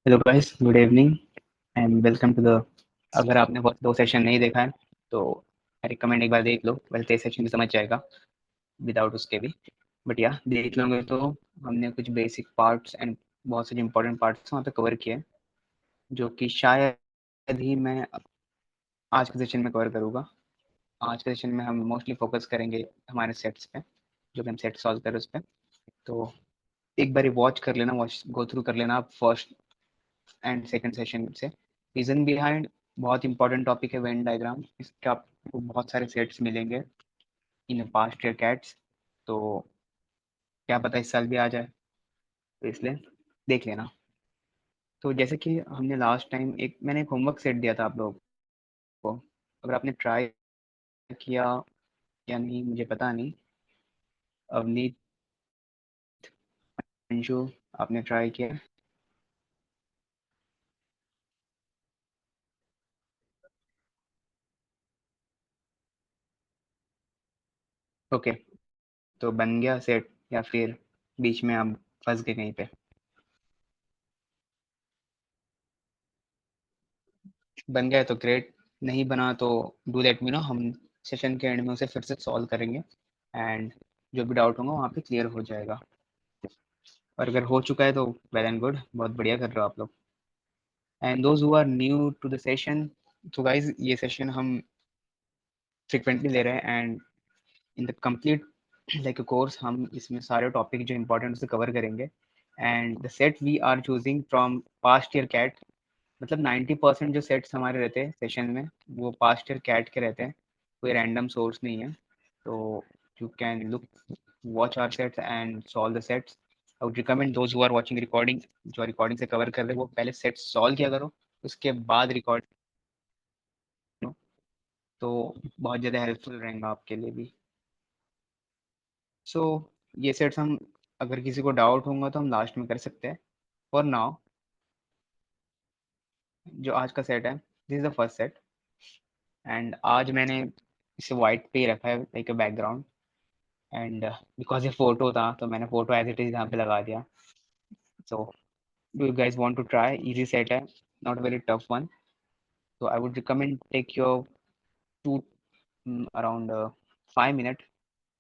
Hello guys, good evening and welcome to the. अगर आपने वो 2 सेशन नहीं देखा है तो आई रिकमेंड एक बार देख लो। वैसे 3 सेशन भी समझ जाएगा विदाउट उसके भी, बट या देख लोगे तो हमने कुछ बेसिक पार्ट्स एंड बहुत सारे इंपॉर्टेंट पार्ट्स वहाँ पे कवर किए, जो कि शायद ही मैं आज के सेशन में कवर करूँगा। आज के सेशन में हम मोस्टली फोकस करेंगे हमारे सेट्स पे, जो कि हम सेट सॉल्व कर रहे हैं उस पर। तो एक बार वॉच कर लेना, वॉच गो थ्रू कर लेना आप फर्स्ट एंड सेकंड सेशन से। रीजन बिहाइंड बहुत इंपॉर्टेंट टॉपिक है वेन डायग्राम। इसके आपको बहुत सारे सेट्स मिलेंगे इन पास्ट ईयर कैट्स, तो क्या पता इस साल भी आ जाए, तो इसलिए देख लेना। तो जैसे कि हमने लास्ट टाइम मैंने एक होमवर्क सेट दिया था आप लोगों को। अगर आपने ट्राई किया या नहीं मुझे पता नहीं। अवनीत, अंशु, आपने ट्राई किया? ओके, तो बन गया सेट या फिर बीच में आप फंस गए कहीं पे? बन गया तो ग्रेट, नहीं बना तो डू लेट मी नो। हम सेशन के एंड में उसे फिर से सॉल्व करेंगे एंड जो भी डाउट होगा वहाँ पे क्लियर हो जाएगा। और अगर हो चुका है तो वेल एंड गुड, बहुत बढ़िया कर रहे हो आप लोग। And those who are new to the session, तो गाइज ये सेशन हम फ्रिक्वेंटली ले रहे हैं and in the complete like course हम इसमें सारे टॉपिक जो इंपॉर्टेंट उसे कवर करेंगे। And the set we are choosing from past year CAT, मतलब 90% जो सेट्स हमारे रहते हैं सेशन में वो पास्ट ईयर कैट के रहते हैं, कोई रैंडम सोर्स नहीं है। तो you can look watch our sets and solve the sets. I would recommend those who are watching recording, जो रिकॉर्डिंग से कवर कर रहे हैं वो पहले सेट सॉल्व किया करो, उसके बाद रिकॉर्ड करो, तो बहुत ज़्यादा हेल्पफुल रहेगा आपके लिए भी। सो ये सेट्स हम, अगर किसी को डाउट होगा तो हम लास्ट में कर सकते हैं। फॉर नाउ जो आज का सेट है, this is the first set. And आज मैंने इसे वाइट पे ही रखा है लाइक बैकग्राउंड, एंड बिकॉज ये फोटो था तो मैंने फोटो एज इट इज यहाँ पे लगा दिया। So do you guys want to try? Easy set है, not very tough one. so I would recommend take your two around 5 minute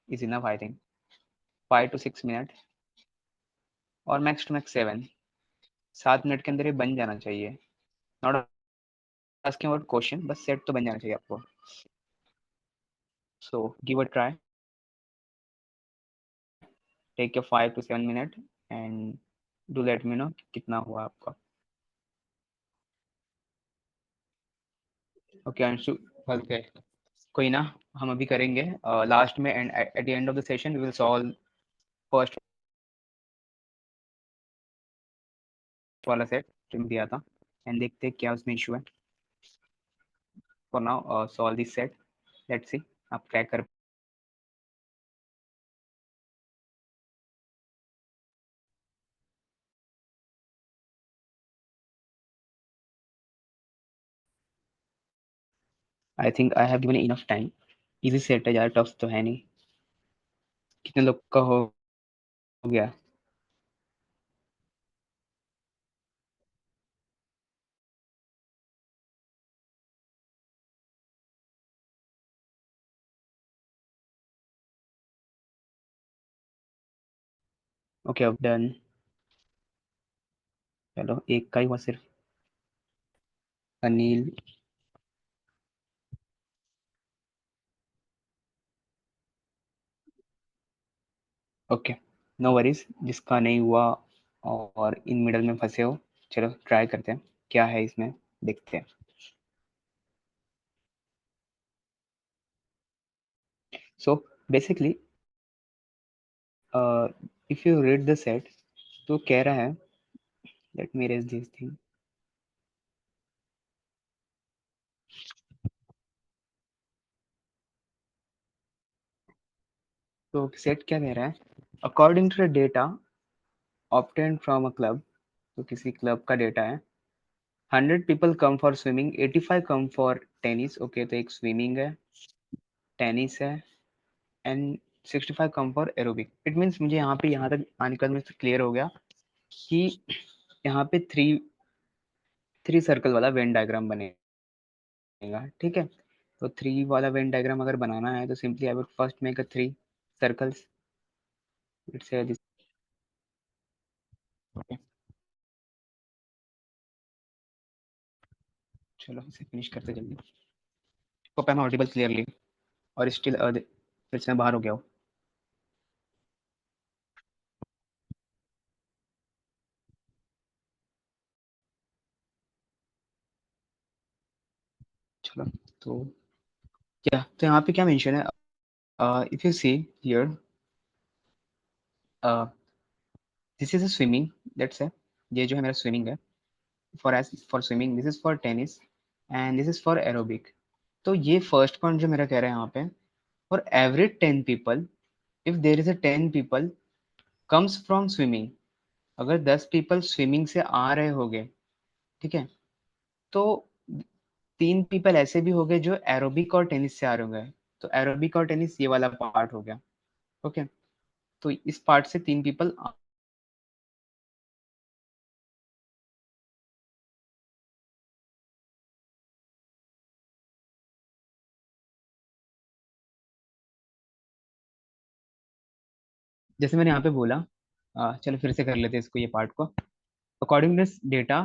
is enough I think, 5 to 6 minute और max to max 7 minute के अंदर ये बन जाना चाहिए। Not asking about question, बस set तो बन जाना चाहिए आपको। So give a try, take your 5 to 7 minute and do let me know कितना हुआ आपका। ओके अंशु, ओके, कोई ना, हम अभी करेंगे लास्ट में and at the end of the session we will solve first वाला सेट जो दिया था एंड देखते हैं क्या उसमें इशू है। For now solve this set, let's see आप क्रैक कर। I think I have given enough time. Easy set है, ज़्यादा टफ तो है नहीं। कितने लोग का हो गया? ओके अब डन। चलो एक का ही हुआ सिर्फ, अनिल। ओके, नो वरीज जिसका नहीं हुआ और इन मिडल में फंसे हो, चलो ट्राई करते हैं क्या है इसमें, देखते हैं। So basically if you read the set, तो कह रहा है, let me raise this thing. तो सेट क्या कह रहा है? According to the data obtained from a club, तो किसी क्लब का डेटा है। 100 people come for swimming, 85 come for tennis, okay तो एक स्विमिंग है, टेनिस है and 65 come for aerobic. It means मुझे यहाँ पे यहाँ तक आने के बाद मुझे क्लियर हो गया कि यहाँ पे 3 3 सर्कल वाला वेन डायग्राम बनेगा, ठीक है। तो 3 वाला वेन डायग्राम अगर बनाना है तो simply I would first make a 3 circles, let's say this, okay. चलो इसे फिनिश करते जल्दी। Hope I am audible clearly, और स्टिल फिर से मैं बाहर हो गया हूँ। चलो, तो क्या, तो यहाँ पे क्या मेंशन है, if you see here, this is a swimming, let's say ये जो है मेरा स्विमिंग है, for swimming, this is for tennis, and this is for aerobic. तो ये फर्स्ट पॉइंट जो मेरा कह रहा है यहाँ पे, for every 10 people, if there is a 10 people comes from swimming, अगर 10 पीपल स्विमिंग से आ रहे होंगे, ठीक है, तो 3 पीपल ऐसे भी हो गए जो एरोबिक और टेनिस से आ रहे होंगे। तो एरोबिक और टेनिस ये वाला पार्ट हो गया, ओके। तो इस पार्ट से 3 पीपल, जैसे मैंने यहाँ पे बोला, चलो फिर से कर लेते हैं इसको, ये पार्ट को। अकॉर्डिंग दिस डेटा,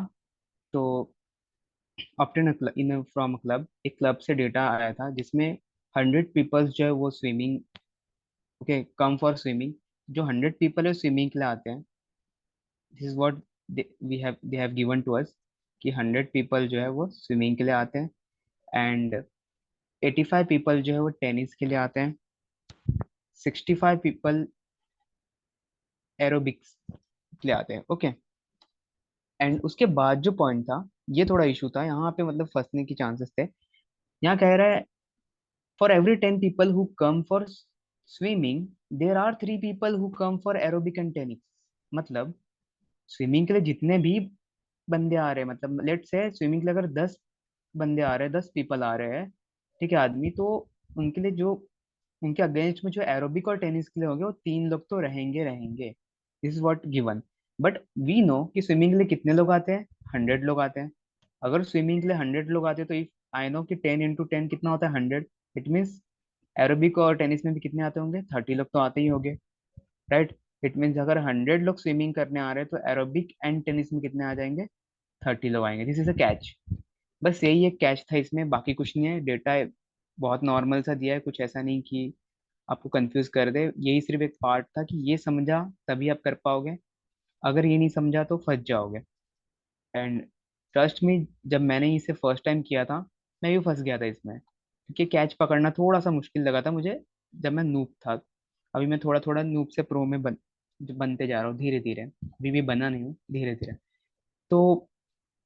तो ऑप्टेन इन फ्रॉम क्लब, एक क्लब से डेटा आया था जिसमें 100 पीपल्स जो है वो swimming, okay, come for swimming. जो 100 पीपल है स्विमिंग के लिए आते हैं, this is what they have given to us, कि 100 पीपल जो है वो स्विमिंग के लिए आते हैं, एंड 85 पीपल जो है वो टेनिस के लिए आते हैं, 65 पीपल एरोबिक्स के लिए आते हैं, ओके। एंड उसके बाद जो पॉइंट था, ये थोड़ा इशू था यहाँ पे, मतलब फंसने की चांसेस थे। यहाँ कह रहा है, for every 10 people who come for swimming, there are 3 people who come for aerobic and tennis. मतलब स्विमिंग के लिए जितने भी बंदे आ रहे हैं, मतलब लेट से स्विमिंग के लिए अगर 10 बंदे आ रहे हैं, 10 पीपल आ रहे हैं, ठीक है, आदमी, तो उनके लिए जो, उनके अगेंस्ट में जो एरोबिक और टेनिस के लिए होंगे वो 3 लोग तो रहेंगे रहेंगे, this is what given. But we know कि स्विमिंग के लिए कितने लोग आते हैं, 100 लोग आते हैं। अगर स्विमिंग के लिए 100 लोग आते हैं, तो इफ आई नो कि 10 × 10 कितना होता है, 100, इट मीन्स एरोबिक और टेनिस में भी कितने आते होंगे, 30 लोग तो आते ही होंगे, राइट। इट मीन्स अगर 100 लोग स्विमिंग करने आ रहे हैं, तो एरोबिक एंड टेनिस में कितने आ जाएंगे, 30 लोग आएंगे, दिस इज अ कैच। बस यही एक कैच था इसमें, बाकी कुछ नहीं है। डेटा बहुत नॉर्मल सा दिया है, कुछ ऐसा नहीं कि आपको कंफ्यूज कर दे। यही सिर्फ एक पार्ट था कि ये समझा तभी आप कर पाओगे, अगर ये नहीं समझा तो फंस जाओगे। एंड ट्रस्ट में, जब मैंने इसे फर्स्ट टाइम किया था, मैं भी फंस गया था इसमें, क्योंकि कैच पकड़ना थोड़ा सा मुश्किल लगा था मुझे, जब मैं नूब था। अभी मैं थोड़ा थोड़ा नूब से प्रो में बनते जा रहा हूँ धीरे धीरे, अभी भी बना नहीं हूँ, धीरे धीरे। तो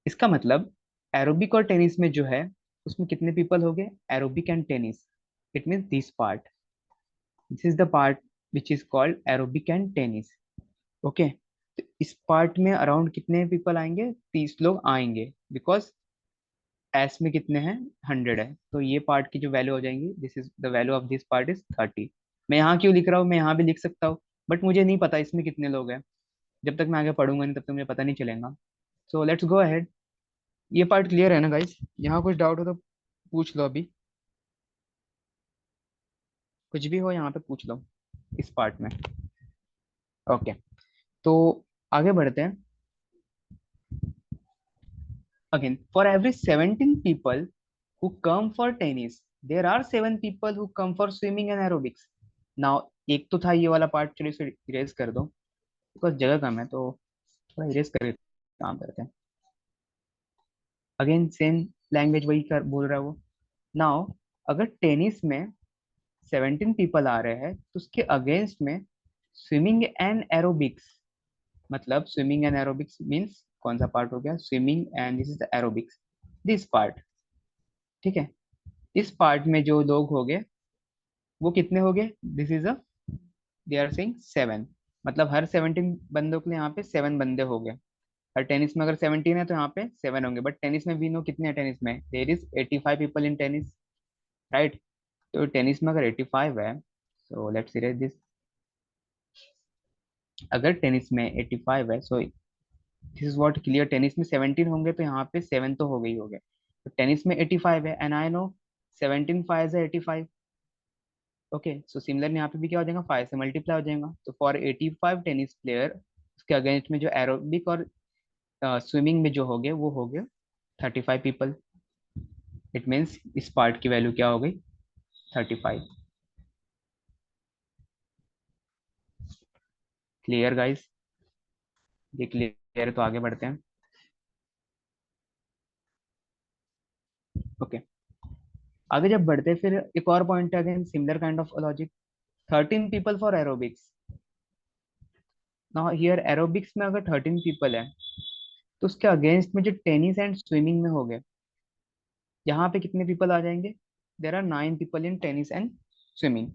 इसका मतलब एरोबिक और टेनिस में जो है, उसमें कितने पीपल हो गए, aerobic and tennis, it means this part, this is the part which is called aerobic and tennis, okay. तो इस पार्ट में अराउंड कितने पीपल आएंगे, 30 लोग आएंगे, बिकॉज एस में कितने हैं, 100 है, तो ये पार्ट की जो वैल्यू हो जाएंगी, this is the value of this part is 30। मैं यहाँ क्यों लिख रहा हूँ, मैं यहाँ भी लिख सकता हूँ, बट मुझे नहीं पता इसमें कितने लोग हैं। जब तक मैं आगे पढ़ूंगा नहीं, तब तक मुझे पता नहीं चलेगा। So let's go ahead. ये पार्ट क्लियर है ना गाइस, यहाँ कुछ डाउट हो तो पूछ लो अभी, कुछ भी हो यहाँ पे पूछ लो इस पार्ट में, ओके। तो आगे बढ़ते हैं। Again, for every 17 people who come for tennis, there are 7 people who come for swimming and aerobics. Now, एक तो था ये वाला पार्ट, चलिए इसे इरेज कर दो, बिकॉज जगह कम है, तो थोड़ा इरेज कर काम करते हैं। अगेन सेम लैंग्वेज वही कर बोल रहा है वो। नाउ, अगर टेनिस में 17 पीपल आ रहे हैं, तो उसके अगेंस्ट में स्विमिंग एंड एरोबिक्स, मतलब स्विमिंग एंड एरोबिक्स मीन्स कौन सा पार्ट हो गया, swimming and this is the aerobics, this part, ठीक है। इस पार्ट में जो लोग हो गए वो कितने हो गए, this is a, they are saying 7, मतलब हर 17 बंदों के लिए यहाँ पे 7 बंदे हो गए। और टेनिस में अगर 17 है तो यहाँ पे 7 होंगे, बट टेनिस में वी नो कितने हैं, टेनिस में there is 85 people in tennis, right. तो टेनिस में अगर 85 है, सो लेट्स इरेज दिस, अगर टेनिस में 85 है, सो this is what clear. Tennis में 17 होंगे तो यहाँ पे 7 तो हो गई हो गए। तो टेनिस में 85 है एंड आई नो 17 फाइव है 85। ओके, सो सिमिलरली यहाँ पे भी क्या हो जाएगा, 5 से मल्टीप्लाई हो जाएगा। तो फॉर 85 टेनिस प्लेयर, उसके अगेंस्ट में जो एरोबिक और स्विमिंग में जो हो गए वो हो गए 35 पीपल। इट मीन्स इस पार्ट की वैल्यू क्या हो गई, 35। Clear guys? ये क्लियर है तो आगे बढ़ते हैं। ओके, आगे जब बढ़ते हैं फिर एक और पॉइंट है, again similar kind of logic. 13 people for aerobics. Now here aerobics में अगर 13 पीपल है तो उसके अगेंस्ट में जो टेनिस एंड स्विमिंग में हो गए, यहाँ पे कितने पीपल आ जाएंगे? There are 9 people in tennis and swimming.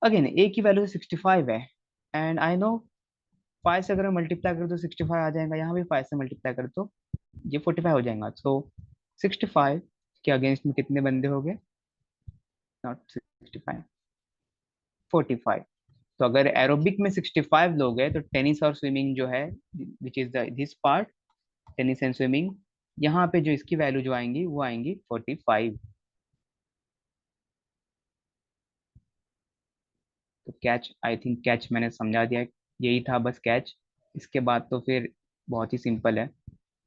Again A की वैल्यू 65 है एंड आई नो 5 से अगर मैं मल्टीप्लाई करूँ तो 65 आ जाएगा, यहाँ भी 5 से मल्टीप्लाई करूँ तो ये 45 हो जाएगा। सो 65 के अगेंस्ट में कितने बंदे हो गए, नॉट 65, 45। तो अगर एरोबिक में 65 लोग हैं तो टेनिस और स्विमिंग जो है, which is this part, tennis and swimming, यहाँ पे जो इसकी वैल्यू जो आएंगी वो आएंगी 45। तो कैच, आई थिंक कैच मैंने समझा दिया, यही था बस कैच। इसके बाद तो फिर बहुत ही सिंपल है।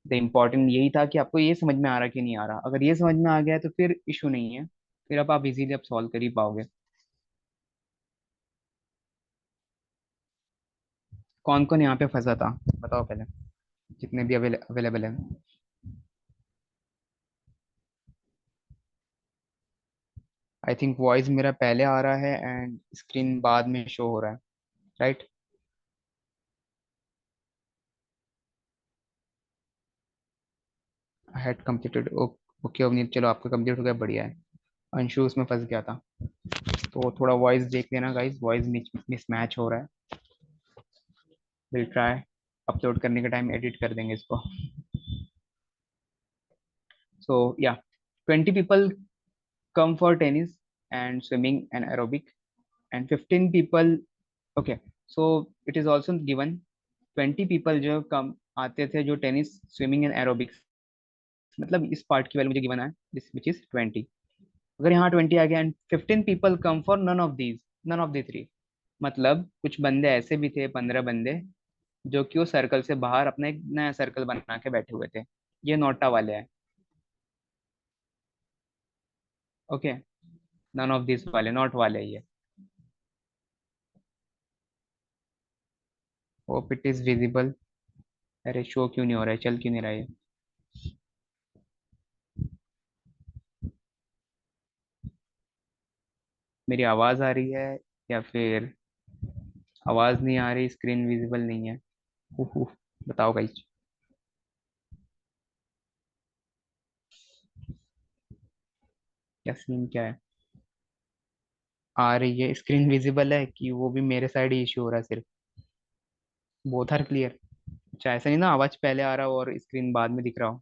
द इम्पोर्टेंट यही था कि आपको ये समझ में आ रहा कि नहीं आ रहा। अगर ये समझ में आ गया है तो फिर इशू नहीं है, फिर अब आप इजीली अब सॉल्व कर ही पाओगे। कौन कौन यहाँ पे फंसा था बताओ पहले, जितने भी अवेलेबल है। आई थिंक वॉइस मेरा पहले आ रहा है एंड स्क्रीन बाद में शो हो रहा है, right? Had completed, okay Avneet, चलो आपका कंप्लीट हो गया, बढ़िया है। अंशु उसमें फंस गया था, तो थोड़ा वॉइस देख लेना गाइस, वॉइस मिसमैच हो रहा है। विल ट्राई, अपलोड करने के टाइम एडिट कर देंगे इसको। सो या 20 people come for tennis and swimming and aerobic, and 15 people, okay, so it is also given 20 people जो कम आते थे जो टेनिस स्विमिंग एंड एरोबिक्स, मतलब इस पार्ट की वैल्यू मुझे गिवन है दिस विच इज 20। अगर यहाँ 20 आ गया and 15 people come for none of these, none of the three, मतलब कुछ बंदे ऐसे भी थे, 15 बंदे जो कि वो सर्कल से बाहर अपना एक नया सर्कल बना के बैठे हुए थे, ये नोटा वाले हैं। ओके, नन ऑफ दिस वाले, नॉट वाले ये। Hope it is visible. अरे शो क्यों नहीं हो रहा है, चल क्यों नहीं रहा है? मेरी आवाज आ रही है या फिर आवाज नहीं आ रही, स्क्रीन विजिबल नहीं है? उफ उफ, बताओ गाइस। क्या सीन क्या है? आ रही है, स्क्रीन विजिबल है कि वो भी मेरे साइड ही इशू हो रहा है सिर्फ? Both are clear? अच्छा, ऐसा नहीं ना आवाज पहले आ रहा हो और स्क्रीन बाद में दिख रहा हो?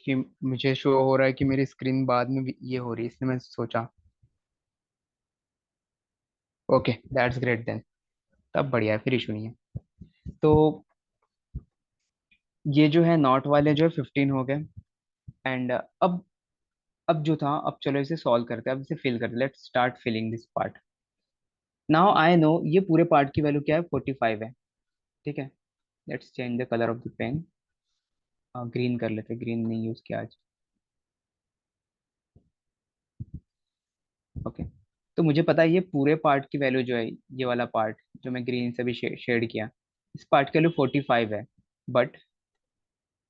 कि मुझे शो हो रहा है कि मेरी स्क्रीन बाद में भी ये हो रही है, इसलिए मैं सोचा। ओके, दैट्स ग्रेट देन, तब बढ़िया है, फिर इशू नहीं है। तो ये जो है नॉट वाले जो है 15 हो गए एंड अब जो था, अब चलो इसे सॉल्व करते हैं, अब इसे फिल करते हैं, let's start filling this part. Now I know ये पूरे पार्ट की वैल्यू क्या है, 45 है। ठीक है, let's change the colour of the pen, green कर लेते, ग्रीन नहीं यूज किया आज। ओके, तो मुझे पता है ये पूरे पार्ट की वैल्यू जो है, ये वाला पार्ट जो मैं ग्रीन से भी शेड किया, इस पार्ट की वैल्यू 45 है। बट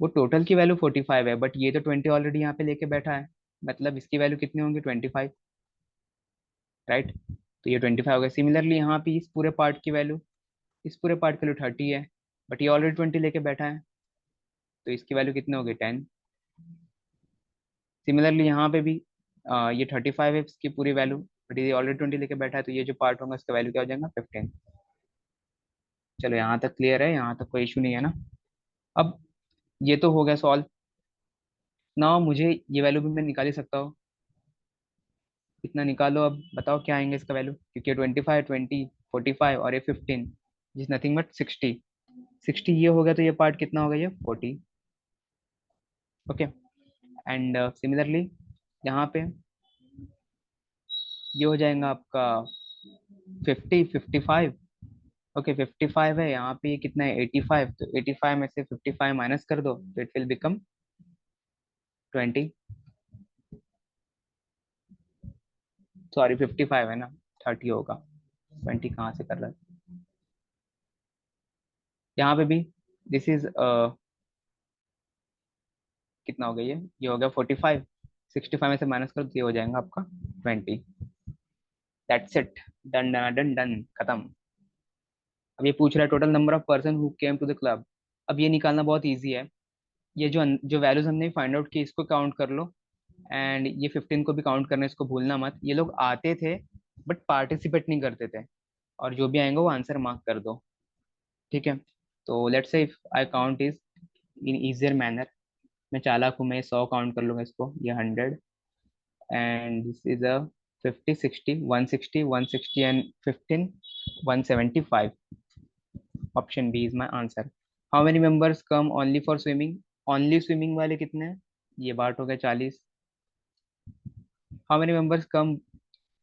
वो टोटल की वैल्यू 45 है, बट ये तो 20 ऑलरेडी यहाँ पे लेके बैठा है, मतलब इसकी वैल्यू कितनी होंगी, 25, राइट? तो ये 25 हो गया। सिमिलरली यहाँ पे इस पूरे पार्ट की वैल्यू, इस पूरे पार्ट की वैल्यू 30 है, बट ये ऑलरेडी 20 लेके बैठा है, तो इसकी वैल्यू कितनी होगी, 10। सिमिलरली यहाँ पे भी ये 35 है इसकी पूरी वैल्यू, बट ये ऑलरेडी 20 लेके बैठा है, तो ये जो पार्ट होगा इसका वैल्यू क्या हो जाएगा, 15। चलो यहाँ तक क्लियर है, यहाँ तक कोई इशू नहीं है ना? अब ये तो हो गया सॉल्व। ना मुझे ये वैल्यू भी मैं निकाल ही सकता हूँ। इतना निकालो, अब बताओ क्या आएंगे इसका वैल्यू, क्योंकि 25, 20, 45 और ये 15 इज नथिंग बट 60। 60 ये हो गया तो ये पार्ट कितना होगा, ये 40। ओके। एंड सिमिलरली यहाँ पे ये हो जाएगा आपका 50, 55। ओके 55 है, यहाँ पे ये कितना है 85, तो 85 में से 55 माइनस कर दो तो इट विल बिकम 20। सॉरी 55 है ना, 30 होगा, 20 कहाँ से कर रहा है। यहाँ पे भी दिस इज कितना हो गया, ये हो गया 45। 65 में से माइनस करो तो ये हो जाएगा आपका 20। That's it, done done done done, खत्म। अब ये पूछ रहा है total number of person who came to the club. अब ये निकालना बहुत इजी है। ये जो वैल्यूज हमने फाइंड आउट की इसको काउंट कर लो, एंड ये 15 को भी काउंट करना है, इसको भूलना मत। ये लोग आते थे बट पार्टिसिपेट नहीं करते थे, और जो भी आएंगे वो आंसर मार्क कर दो। ठीक है, तो let's say if I count is in easier manner. मैं चालाक हूँ, मैं 100 काउंट कर लूंगा इसको, ये 100, and this is a 50, 60, 160, 160 and 15, 175। Option B is my answer. How many members come only for swimming. Only swimming वाले कितने हैं, ये बात हो गया 40। How many members come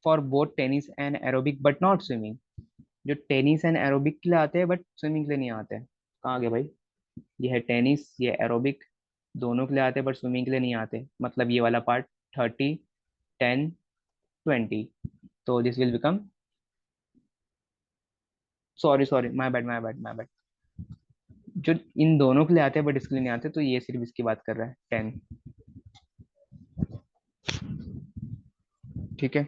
for both tennis and aerobic but not swimming. जो tennis and aerobic के लिए आते हैं बट स्विमिंग के लिए नहीं आते हैं, कहाँ गए भाई। ये है टेनिस, ये एरोबिक, दोनों के लिए आते हैं बट स्विमिंग के लिए नहीं आते, मतलब ये वाला पार्ट 30, 10, 20। तो this will become, sorry sorry, my bad my bad my bad, जो इन दोनों के लिए आते हैं बट इसके लिए नहीं आते, तो ये सिर्फ इसकी बात कर रहा है 10। ठीक है,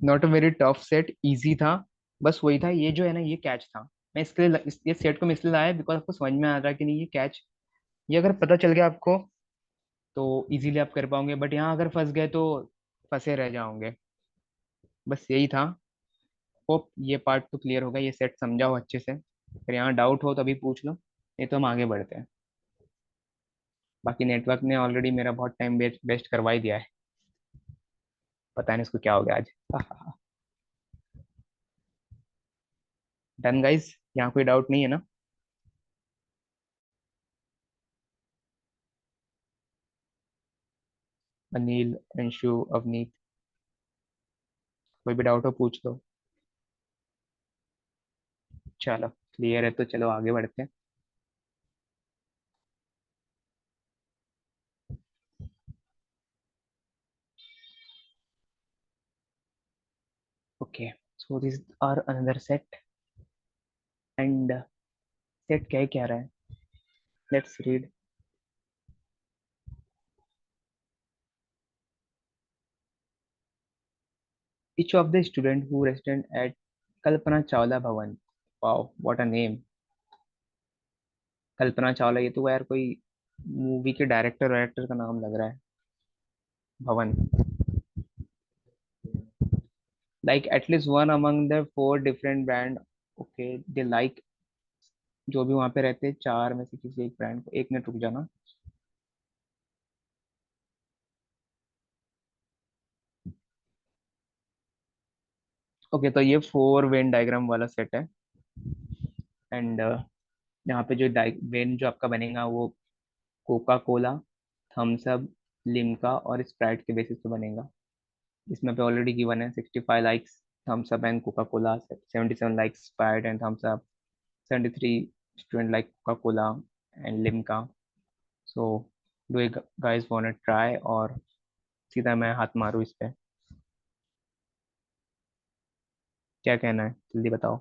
not a very tough set, easy था। बस वही था, ये जो है ना ये कैच था। मैं इसके लिए ये सेट को मैं इसलिए लाया बिकॉज आपको समझ में आ रहा है कि नहीं ये कैच, ये अगर पता चल गया आपको तो इजीली आप कर पाओगे, बट यहाँ अगर फंस गए तो फंसे रह जाओगे। बस यही था। होप ये पार्ट तो क्लियर होगा, ये सेट समझाओ अच्छे से। अगर यहाँ डाउट हो तो अभी पूछ लो, नहीं तो हम आगे बढ़ते हैं। बाकी नेटवर्क ने ऑलरेडी मेरा बहुत टाइम वेस्ट करवा ही दिया है, पता नहीं इसको क्या हो गया आज। डन गाइस, यहाँ कोई डाउट नहीं है ना। अनिल, अंशु, अवनीत, कोई भी डाउट हो पूछ लो। चलो क्लियर है तो चलो आगे बढ़ते हैं। Okay, so this are another set, and set क्या है कह रहा है, let's read. Each of the student who resident at Kalpana Chawla Bhavan, wow what a name. Kalpana Chawla, ये तो यार कोई मूवी के डायरेक्टर वायरेक्टर का नाम लग रहा है। भवन, like at least one among the four different brand. Okay they like, जो भी वहां पे रहते हैं चार में से किसी एक ब्रांड को। एक मिनट रुक जाना। ओके तो ये फोर वेन डायग्राम वाला सेट है, एंड यहाँ पे जो वेन जो आपका बनेगा वो Coca Cola, Thums Up, Limca और स्प्राइट के बेसिस पे बनेगा। इसमें पे ऑलरेडी गिवन है 65 likes Thums Up and Coca Cola, 77 likes Sprite and Thums Up, 73 student like Coca Cola and Limca. So do you guys want try, और सीधा मैं हाथ मारूँ इस पे, क्या कहना है जल्दी बताओ।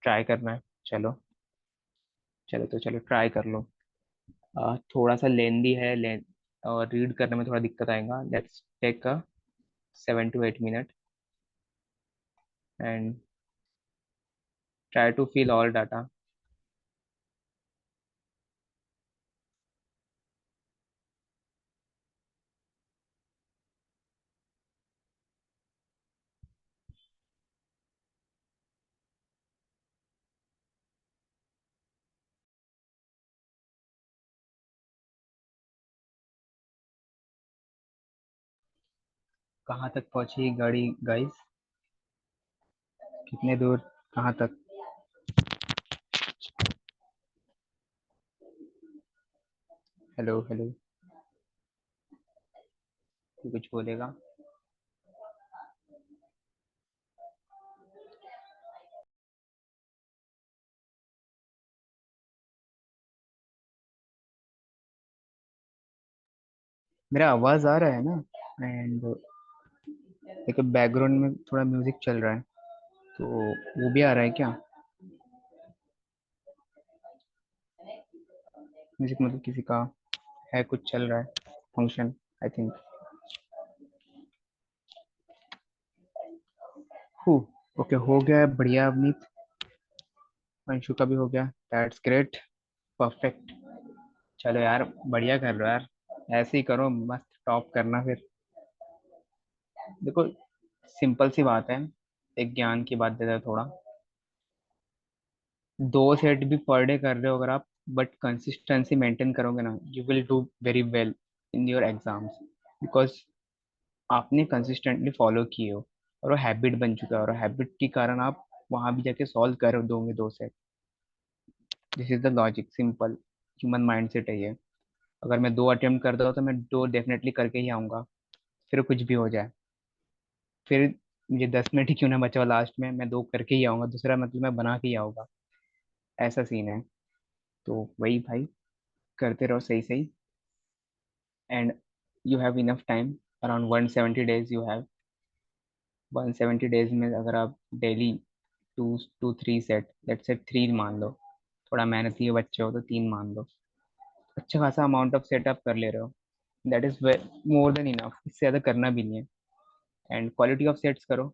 ट्राई करना है, चलो। चलो तो चलो ट्राई कर लो। थोड़ा सा लेंदी है और रीड करने में थोड़ा दिक्कत आएगा। Let's take a 7 to 8 minute and try to fill all data. कहाँ तक पहुंची गाड़ी गाइस? कितने दूर? कहाँ तक? Hello hello. कोई कुछ बोलेगा? मेरा आवाज आ रहा है ना? एंड एक बैकग्राउंड में थोड़ा म्यूजिक चल रहा है, तो वो भी आ रहा है क्या? म्यूजिक मतलब किसी का है, कुछ चल रहा है, function, I think. Who okay, हो गया है, बढ़िया अवनीत। अंशु का भी हो गया, दैट्स ग्रेट, परफेक्ट। चलो यार, बढ़िया कर रहे हो यार, ऐसे ही करो, मस्त टॉप करना फिर। देखो, सिंपल सी बात है, एक ज्ञान की बात देता है थोड़ा। 2 सेट भी पर डे कर रहे हो अगर आप, बट कंसिस्टेंसी मेंटेन करोगे ना, you will do very well in your exams, because आपने कंसिस्टेंटली फॉलो किए हो, और वो हैबिट बन चुका है, और हैबिट के कारण आप वहां भी जाके सॉल्व कर दोगे 2 set. This is the logic, simple human mind set है ये। अगर मैं 2 अटेम्प्ट करता हूँ तो मैं 2 डेफिनेटली करके ही आऊंगा, फिर कुछ भी हो जाए। फिर मुझे 10 मिनट ही क्यों ना बचा हो, लास्ट में मैं 2 करके ही आऊंगा, दूसरा मतलब मैं बना के ही आऊंगा। ऐसा सीन है। तो वही भाई, करते रहो सही सही, and you have enough time. Around 170 days you have. 170 days में अगर आप डेली 2 2 3 सेट, लेट्स से 3 मान लो, थोड़ा मेहनती बच्चे हो तो 3 मान लो, अच्छा खासा अमाउंट ऑफ सेटअप कर ले रहे हो। That is more than enough, इससे ज़्यादा करना भी नहीं है। एंड क्वालिटी ऑफ सेट्स करो,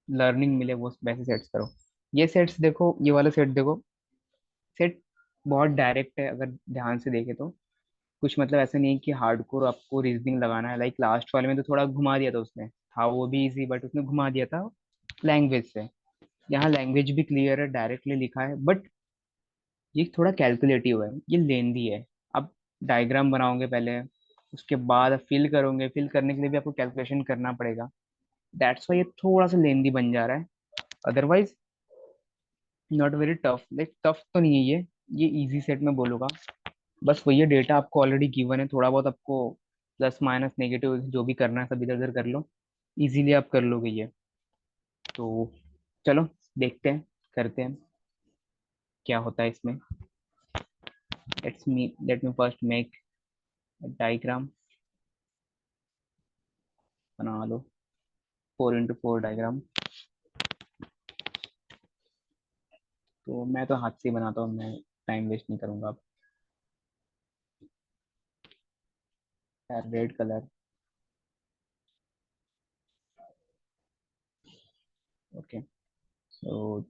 लर्निंग मिले वो वैसे सेट्स करो। ये सेट्स देखो, ये वाला सेट देखो, सेट बहुत डायरेक्ट है अगर ध्यान से देखे तो। कुछ मतलब ऐसा नहीं है कि हार्डकोर आपको रीजनिंग लगाना है, लाइक लास्ट वाले में तो थोड़ा घुमा दिया था उसने, था वो भी इजी बट उसने घुमा दिया था लैंग्वेज से। यहाँ लैंग्वेज भी क्लियर है, डायरेक्टली लिखा है, बट ये थोड़ा कैलकुलेटिव है, ये लेंदी है। आप डायग्राम बनाओगे पहले, उसके बाद फिल करोगे, फिल करने के लिए भी आपको कैलकुलेशन करना पड़ेगा। दैट्स वाई ये थोड़ा सा लेंदी बन जा रहा है। Otherwise not very tough, like tough तो नहीं है ये इजी सेट में बोलूंगा। बस वही है, डेटा आपको ऑलरेडी गिवन है, थोड़ा बहुत आपको प्लस माइनस नेगेटिव जो भी करना है सब इधर उधर कर लो, इजीली आप कर लोगे ये। तो चलो, देखते हैं, करते हैं क्या होता है इसमें। Let me first make diagram. बना लो 4x4 डायग्राम। तो मैं तो हाथ से ही बनाता हूँ, मैं टाइम वेस्ट नहीं करूंगा अब। यार रेड कलर, ओके। सो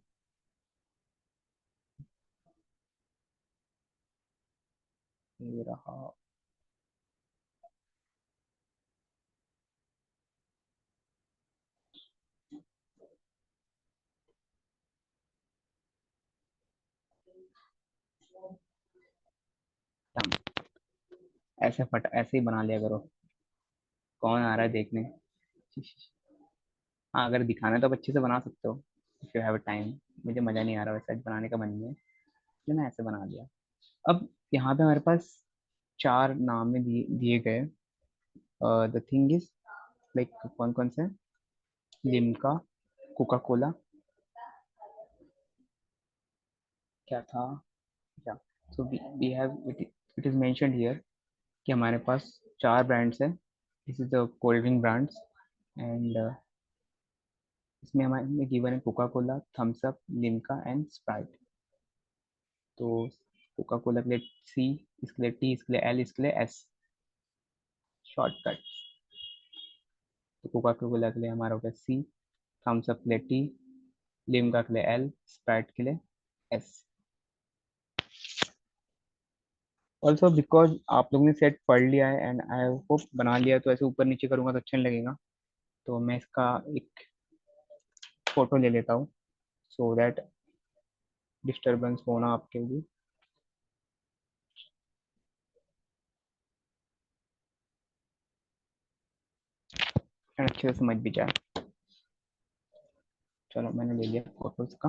ये रहा। ऐसे फट ऐसे ही बना लिया करो, कौन आ रहा है देखने। हाँ, अगर दिखाना है तो आप अच्छे से बना सकते हो, इफ यू हैव टाइम। मुझे मजा नहीं आ रहा वैसे, आज बनाने का मन नहीं है, इसलिए मैं ऐसे बना दिया। अब यहाँ पे हमारे पास 4 नाम में दिए दिए गए। द थिंग इज, लाइक कौन कौन से? लिम्का, कोका कोला, क्या था, क्या? So we have it is mentioned here कि हमारे पास 4 ब्रांड्स हैं। This is the cold drink brands, and इसमें हमारे गिवन है Coca Cola, Thums Up, Limca and Sprite. तो कोका कोला के लिए सी, इसके लिए टी, इसके लिए एल, इसके लिए एस, शॉर्टकट। तो कोका कोला के लिए हमारा हो गया सी, थम्स अप के लिए टी, लिम्का के लिए एल, स्प्राइट के लिए एस। ऑल्सो बिकॉज आप लोगों ने सेट पढ़ लिया है एंड आई होप बना लिया है, तो ऐसे ऊपर नीचे करूंगा तो अच्छा नहीं लगेगा। तो मैं इसका एक फोटो ले लेता हूँ, सो दैट डिस्टरबेंस होना आपके लिए। एंड अच्छे से समझ भी जाए। चलो मैंने ले लिया फोटोज का।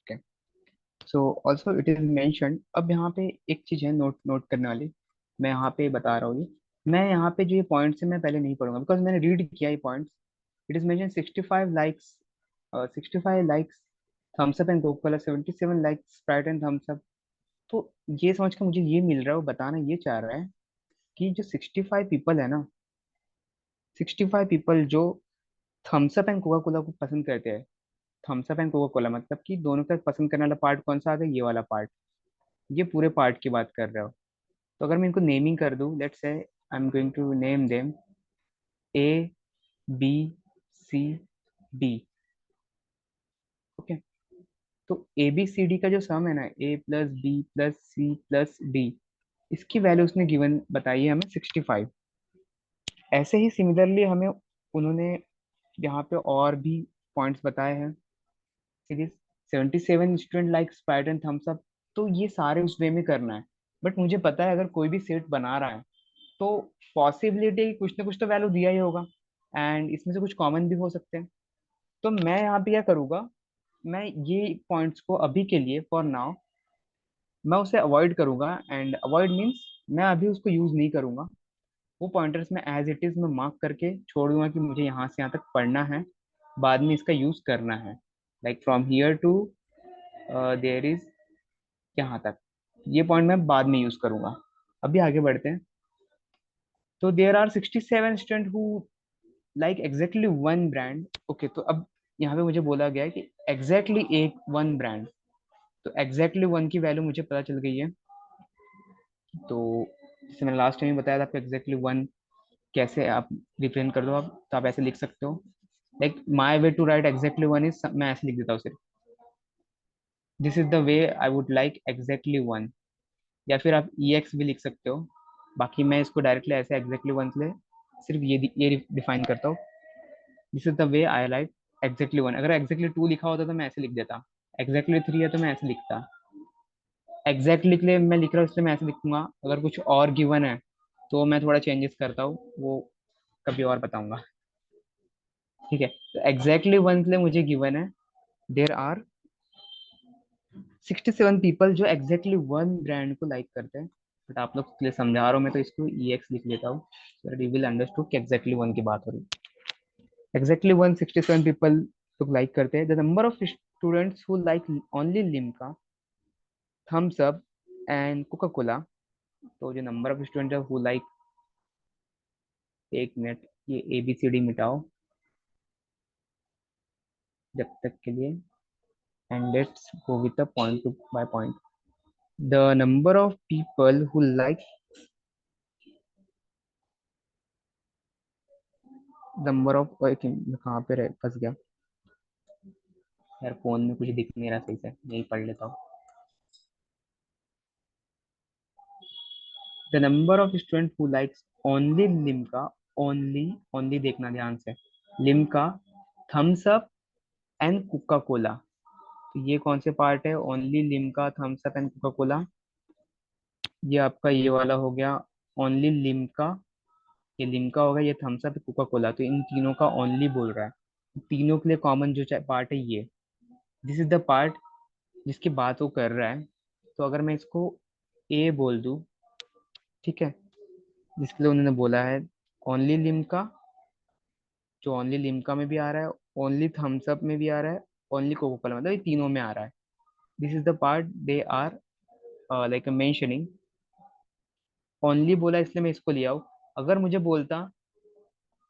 Okay, so also it is mentioned, अब यहाँ पे एक चीज है नोट नोट करने वाली, मैं यहाँ पे बता रहा हूँ। ये मैं यहाँ पे जो ये पॉइंट्स है मैं पहले नहीं पढ़ूंगा बिकॉज मैंने रीड किया ये points. It is mention 65 likes, 65 likes Thums Up and Coca Cola, 77 likes Sprite and Thums Up. तो ये समझ के मुझे ये मिल रहा है, वो बताना ये चाह रहा है कि जो 65 पीपल है ना, 65 पीपल जो Thums Up and Coca Cola को पसंद करते हैं, Thums Up and Coca Cola मतलब कि दोनों का पसंद करने वाला पार्ट कौन सा आ गया, ये वाला पार्ट, ये पूरे पार्ट की बात कर रहे हो। तो अगर मैं इनको नेमिंग कर दूं, let's say I am going to name them A B C D. Okay, तो ए बी सी डी का जो सम है ना, A plus B plus C plus D, इसकी वैल्यू उसने गिवन बताई है हमें 65। ऐसे ही सिमिलरली हमें उन्होंने यहाँ पे और भी पॉइंट्स बताए हैं। Series 77 student like Sprite and Thums Up, तो ये सारे उस वे में करना है। बट मुझे पता है अगर कोई भी सेट बना रहा है तो पॉसिबिलिटी कुछ ना कुछ तो वैल्यू दिया ही होगा, एंड इसमें से कुछ कॉमन भी हो सकते हैं। तो मैं यहाँ पे क्या करूँगा, मैं ये पॉइंट्स को अभी के लिए फॉर नाउ मैं उसे अवॉइड करूंगा, एंड अवॉइड मीन्स मैं अभी उसको यूज नहीं करूंगा। वो पॉइंटर्स में एज इट इज मैं मार्क करके छोड़ दूंगा कि मुझे यहाँ से यहाँ तक पढ़ना है, बाद में इसका यूज करना है, like from here to there is, यहाँ तक। ये पॉइंट मैं बाद में यूज करूंगा। अभी आगे बढ़ते हैं। तो there are 67 student who like exactly one brand. Okay, तो अब यहाँ पे मुझे बोला गया है कि एग्जैक्टली एक वन ब्रांड, तो एग्जैक्टली वन की वैल्यू मुझे पता चल गई है। तो जैसे मैंने लास्ट टाइम बताया था आपको एग्जैक्टली वन कैसे आप रिप्रेजेंट कर दो, आप तो आप ऐसे लिख सकते हो, like my way to write exactly one is, मैं ऐसे लिख देता हूँ सिर्फ, this is the way I would like exactly one. या फिर आप ई एक्स भी लिख सकते हो। बाकी मैं इसको डायरेक्टली ऐसे एग्जैक्टली वन से सिर्फ ये डिफाइन करता हूँ, this is the way I like exactly one. अगर एग्जैक्टली टू लिखा होता तो मैं ऐसे लिख देता, एग्जैक्टली थ्री है तो मैं ऐसे लिखता, एग्जैक्टली के लिए मैं लिख रहा हूँ इसलिए मैं ऐसे लिखूंगा। अगर कुछ और गिवन है तो मैं थोड़ा चेंजेस करता हूँ, वो कभी और बताऊंगा। ठीक है, तो एग्जैक्टली वन के लिए मुझे गिवन है देर आर 67 पीपल जो एग्जैक्टली वन ब्रांड को लाइक करते हैं। बट आप लोग के लिए समझा रहा हूँ मैं, तो इसको ई एक्स लिख लेता हूँ so that you will understood कि एग्जैक्टली वन की बात हो रही है। एग्जैक्टली वन 67 पीपल लोग लाइक करते हैं। The number of students who like only Limca, Thums Up and Coca Cola, तो जो नंबर ऑफ स्टूडेंट है हु लाइक, एक मिनट, ये ए बी सी डी मिटाओ जब तक के लिए, and let's go with the point to by point. The number of people who like, number of, कहाँ पे रह फंस गया यार, फोन में कुछ दिख नहीं रहा सही से, यही पढ़ लेता हूँ। The number of student who likes only Limca, only, only देखना ध्यान से, Limca, Thums Up and Coca Cola. तो ये कौन से पार्ट है, only Limca Thums Up and Coca Cola, ये आपका ये वाला हो गया ओनली लिम्का, ये लिम्का होगा, ये थम्स अप कोका कोला, तो इन तीनों का ओनली बोल रहा है। तीनों के लिए कॉमन जो पार्ट है ये, दिस इज द पार्ट जिसकी बात वो कर रहा है। तो अगर मैं इसको ए बोल दूं, ठीक है, जिसके लिए उन्होंने बोला है ओनली लिम्का, जो ओनली लिम्का में भी आ रहा है, ओनली थम्स अप में भी आ रहा है, ओनली कोका कोला, मतलब ये तीनों में आ रहा है। This is the part they are like mentioning. Only बोला इसलिए मैं इसको लिया हूँ। अगर मुझे बोलता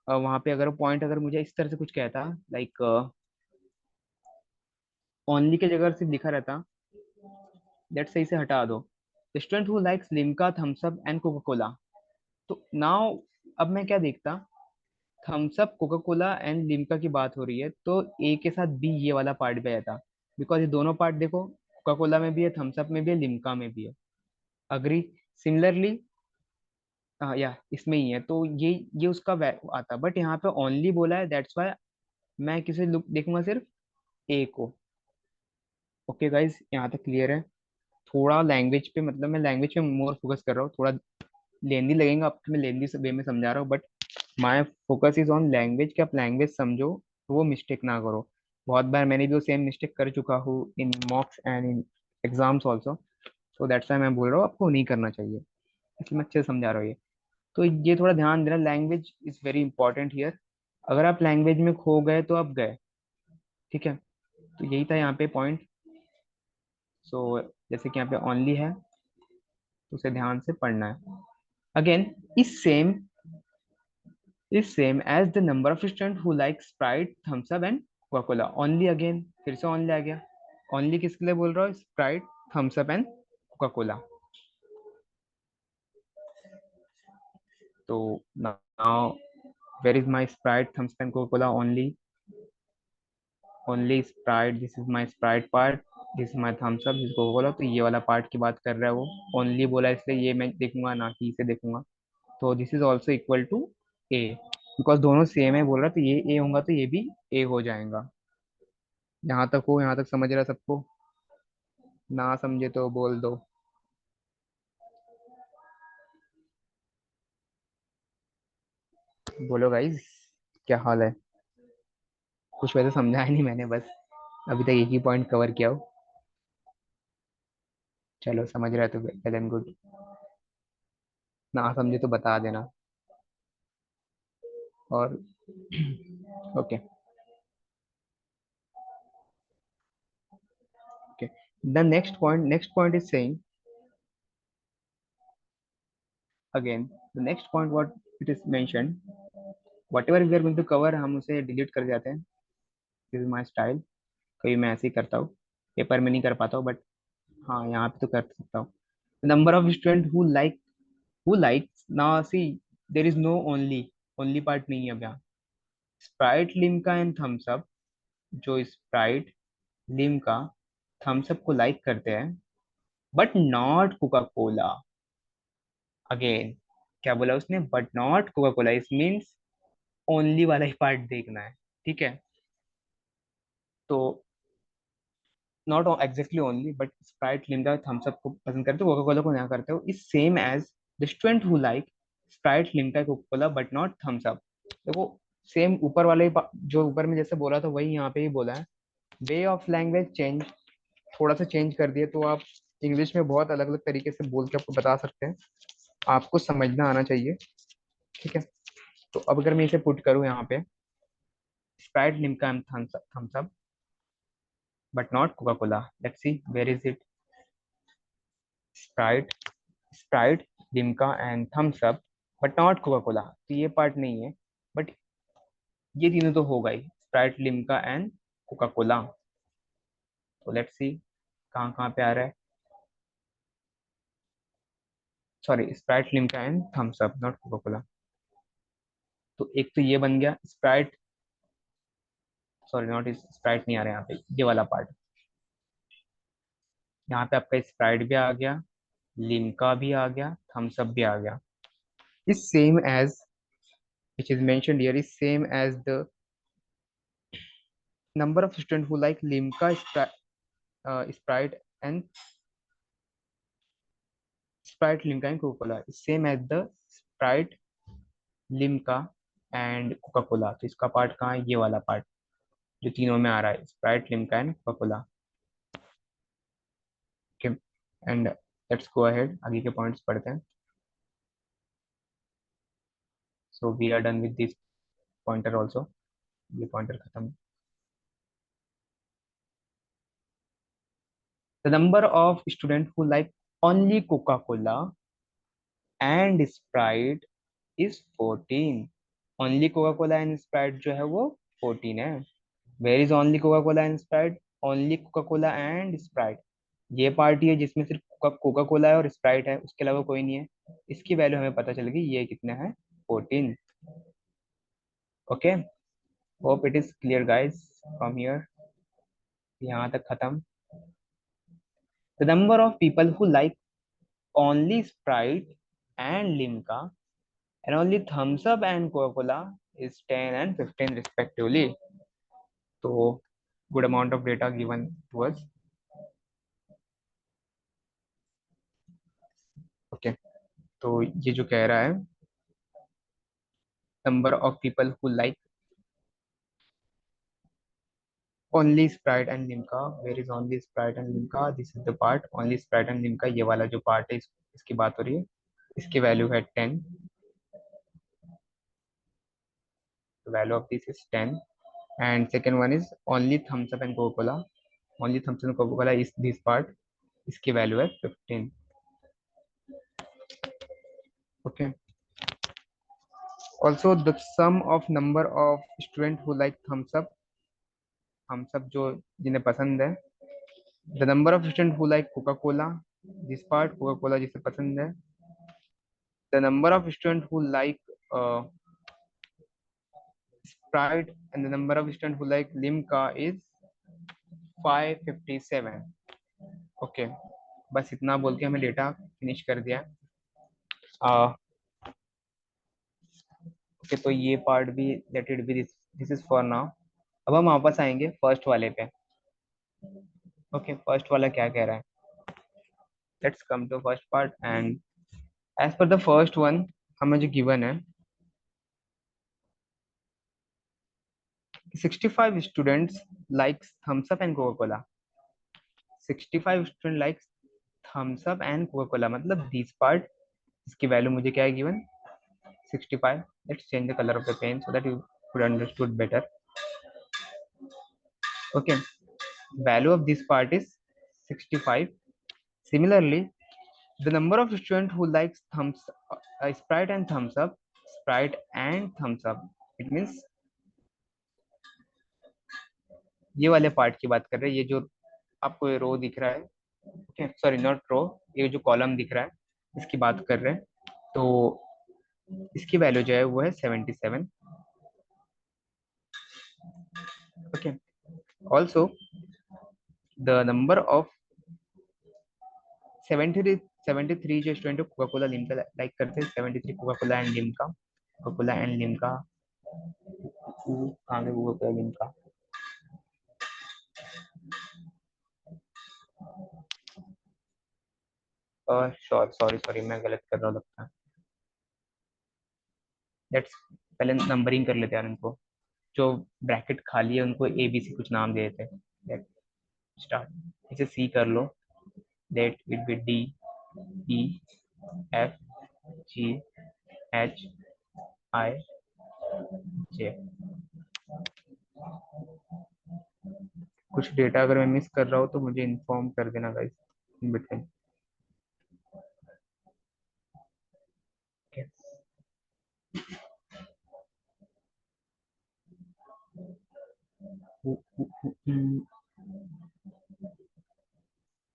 वहां पे, अगर पॉइंट अगर मुझे इस तरह से कुछ कहता, लाइक ओनली के जगह सिर्फ लिखा रहता, दैट सही से हटा दो, student who likes Limca Thums Up and Coca Cola, तो नाउ अब मैं क्या देखता, Thums Up Coca Cola and Limca की बात हो रही है तो ए के साथ बी ये वाला पार्ट भी आता, बिकॉज ये दोनों पार्ट देखो, कोका कोला में भी है, थम्स अप में भी है, लिम्का में भी है। अग्री, सिमिलरली या इसमें ही है, तो ये उसका आता, बट यहाँ पे ओनली बोला है, दैट्स वाई मैं किसे लुक देखूंगा, सिर्फ ए को। ओके गाइज, यहाँ तक क्लियर है। थोड़ा लैंग्वेज पे, मतलब मैं लैंग्वेज पे मोर फोकस कर रहा हूँ, थोड़ा लेंदी लगेगा आपको, मैं लेंदी वे में समझा रहा हूँ, but my focus is on language, कि आप लैंग्वेज समझो तो वो मिस्टेक ना करो। बहुत बार मैंने भी वो सेम मिस्टेक कर चुका हूँ in mocks and in exams also. So that's why मैं बोल रहा हूँ आपको नहीं करना चाहिए, इसलिए मैं अच्छे से समझा रहा हूँ ये। तो ये थोड़ा ध्यान देना, language is very important here. अगर आप लैंग्वेज में खो गए तो आप गए। ठीक है, तो यही था यहाँ पे पॉइंट। सो जैसे कि यहाँ पे ओनली है, तो उसे ध्यान से पढ़ना है। Again, is same, is same as the number of student who like Sprite, Thums Up and Coca Cola. Only, again फिर से ओनली आ गया। ओनली किसके लिए बोल रहा हूँ? Sprite, Thums Up and Coca Cola. तो now, where is my Sprite, Thums Up and Coca Cola? Only, only Sprite, this is my Sprite part, this is my Thums Up, this Coca Cola. तो ये वाला part की बात कर रहा है वो, ओनली बोला इसलिए ये मैं देखूंगा, ना कि इसे देखूंगा। तो this is also equal to A, because दोनों सेम है बोल रहा, तो ये ए होगा तो ये भी ए हो जाएगा। यहाँ तक हो, यहाँ तक समझ रहा सबको? ना समझे तो बोल दो। बोलो गाइस, क्या हाल है? कुछ वैसे समझा ही नहीं मैंने, बस अभी तक एक ही पॉइंट कवर किया हो। चलो समझ रहा है तो वेल एंड गुड, ना समझे तो बता देना। और okay, okay, the next point is saying, again the next point what it is mention, whatever we are going to cover हम उसे डिलीट कर जाते हैं। दिस इज माई स्टाइल, कभी मैं ऐसे ही करता हूँ, पेपर में नहीं कर पाता हूँ, बट हाँ यहाँ पे तो कर सकता हूँ। Number of student who likes, now see, there is no only, only part नहीं है अब यहाँ। Sprite, Limca and Thums Up, जो स्प्राइट, लिम्का, थम्स अप को लाइक करते हैं, but not Coca Cola. Again, क्या बोला उसने? बट नॉट कोका कोला, इस मीन्स ओनली वाला ही पार्ट देखना है। ठीक है, तो not exactly only, but Sprite, Limca, Thums Up को पसंद करते हो, कोका कोला को ना करते हो, is same as the student who like Sprite, Limca, Coca Cola but not Thums Up. देखो, सेम ऊपर वाले जो ऊपर में जैसे बोला था वही यहाँ पे ही बोला है। वे ऑफ लैंग्वेज चेंज, थोड़ा सा चेंज कर दिए तो आप इंग्लिश में बहुत अलग अलग तरीके से बोल के आपको बता सकते हैं, आपको समझना आना चाहिए। ठीक है, तो अब अगर मैं इसे पुट करूँ यहाँ पे, Sprite, Limca and Thums Up but not Coca Cola, let's see where is it. Sprite, Sprite, Limca and Thums Up but not Coca Cola, तो ये पार्ट नहीं है, बट ये तीनों तो होगा ही, Sprite, Limca and Coca Cola. तो लेट्स सी कहाँ कहाँ पे आ रहा है। Sorry, Sprite, Limca and Thums Up, not Coca Cola. तो एक तो ये बन गया स्प्राइट, सॉरी नॉट स्प्राइट, नहीं आ रहा है यहाँ पे ये वाला पार्ट। यहाँ पे आपका स्प्राइट भी आ गया, लिम्का भी आ गया, थम्स अप भी आ गया। Is same as, which is mentioned here, is same as the number of students who like limca, sprite and sprite, limca and coca cola is same as the sprite, Limca and Coca Cola. तो इसका part कहाँ है? ये वाला part जो तीनों में आ रहा है, Sprite, Limca and Coca Cola. And let's go ahead, आगे के पॉइंट्स पढ़ते हैं। So we are done with this pointer also, ये पॉइंटर खत्म। The number of student who like only Coca Cola and Sprite is 14। Only Coca Cola and Sprite जो है वो 14 है। Where is only Coca Cola and Sprite? Only Coca Cola and Sprite, ये party है जिसमें सिर्फ Coca Cola है और स्प्राइट है, उसके अलावा कोई नहीं है। इसकी वैल्यू हमें पता चल गई, ये कितना है? 14। Okay, hope it is clear guys from here, यहाँ तक खत्म। The number of people who like only Sprite and Limca and only thumbs up and Coca-Cola is 10 and 15 respectively. So good amount of data given to us. Okay, तो ये जो कह रहा है, number of people who like only Sprite and Limca, where is only Sprite and Limca, this is the part only Sprite and Limca, ये वाला जो part है इसकी बात हो रही है। इसकी वैल्यू है 10, value of this is 10। And second one is only Thums Up and Coca Cola, only Thums Up and Coca Cola is this part, इसकी वैल्यू है 15। Okay, also the sum of number of student who like Thums Up जो जिन्हें पसंद है, the number of student who like Coca Cola, this part Coca Cola जिसे पसंद है, the number of student who like Sprite and the number of student who like Limca is 557। Okay, बस इतना बोल के हमें डेटा फिनिश कर दिया। ओके, तो ये पार्ट भी late it B, this is for now. अब हम वापस आएंगे फर्स्ट वाले पे। ओके, फर्स्ट वाला क्या कह रहा है, let's come to first part and as per the first one हमें जो गिवन है, 65 students likes Thums Up and Coca Cola, 65 student likes Thums Up and Coca Cola, मतलब दिस पार्ट, इसकी वैल्यू मुझे क्या है given, 65। Let's change the colour of the pen so that you could understood better. Okay, value of this part is 65. Similarly, the number of students who likes Sprite and thumbs up, Sprite and thumbs up, it means ये वाले part की बात कर रहे हैं, ये जो आपको ये रो दिख रहा है, ओके सॉरी नॉट रो, ये जो कॉलम दिख रहा है इसकी बात कर रहे हैं, तो इसकी वैल्यू जो है वो है 77। Okay, also the number of 73 जो student Coca Cola Limca like करते हैं, 73 Coca Cola and Limca, Coca Cola and Limca, कहाँ गए Coca Cola Limca, sorry sorry मैं गलत कर रहा हूँ लगता है। लेट्स पहले नंबरिंग कर लेते हैं यार, इनको जो ब्रैकेट खाली है उनको ए बी सी कुछ नाम दे देते हैं। लेट स्टार्ट, इसे सी कर लो, let it be D E F G H I J. कुछ डेटा अगर मैं मिस कर रहा हूँ तो मुझे इन्फॉर्म कर देना guys in between.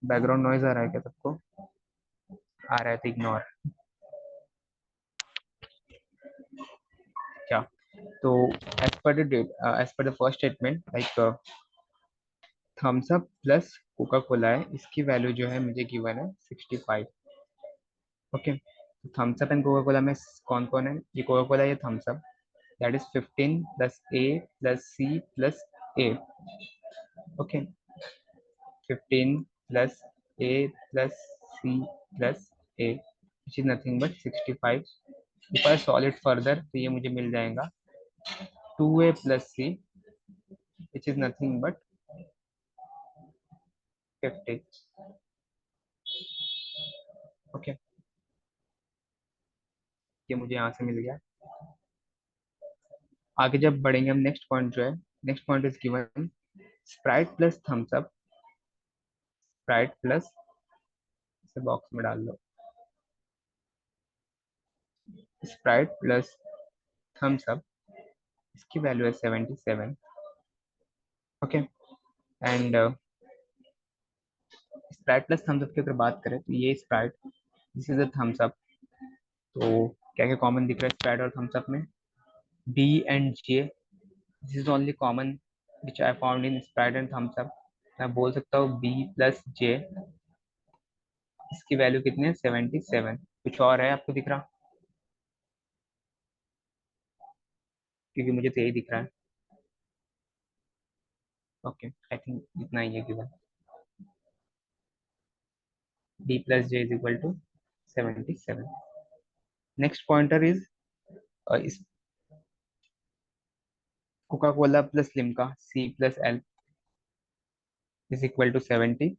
Background noise आ रहा है क्या सबको, आ रहा है तो इग्नोर। क्या, तो as per the first statement like Thums Up plus Coca Cola है, इसकी वैल्यू जो है मुझे गिवन है 65। Okay, Thums Up and Coca Cola में कौन कौन है, ये कोका कोला, ये Thums Up, that is 15 plus A plus C plus A. Okay, 15 plus A plus C plus A which is nothing but 65। If I solve it further तो ये मुझे मिल जाएगा 2a plus C which is nothing but 50। Okay, ये मुझे यहाँ से मिल गया। आगे जब बढ़ेंगे हम, नेक्स्ट पॉइंट जो है, next point is given Sprite plus Thums Up, Sprite plus, इसे बॉक्स में डाल लो, स्प्राइट प्लस थम्स अप, इसकी वैल्यू है 77। Okay, and Sprite plus Thums Up की अगर बात करें तो ये Sprite, this is a Thums Up, तो क्या क्या कॉमन दिख रहा है स्प्राइट और थम्स अप में, B and J, this is only common which I found in Sprite and Thums Up. मैं बोल सकता हूँ बी प्लस जे, इसकी वैल्यू कितनी है 77। कुछ और है आपको दिख रहा, क्योंकि मुझे तो यही दिख रहा है। ओके, आई थिंक इतना ही है given, B plus J is equal to 77. Next pointer is is Coca-Cola plus Limca C plus L is equal to 73,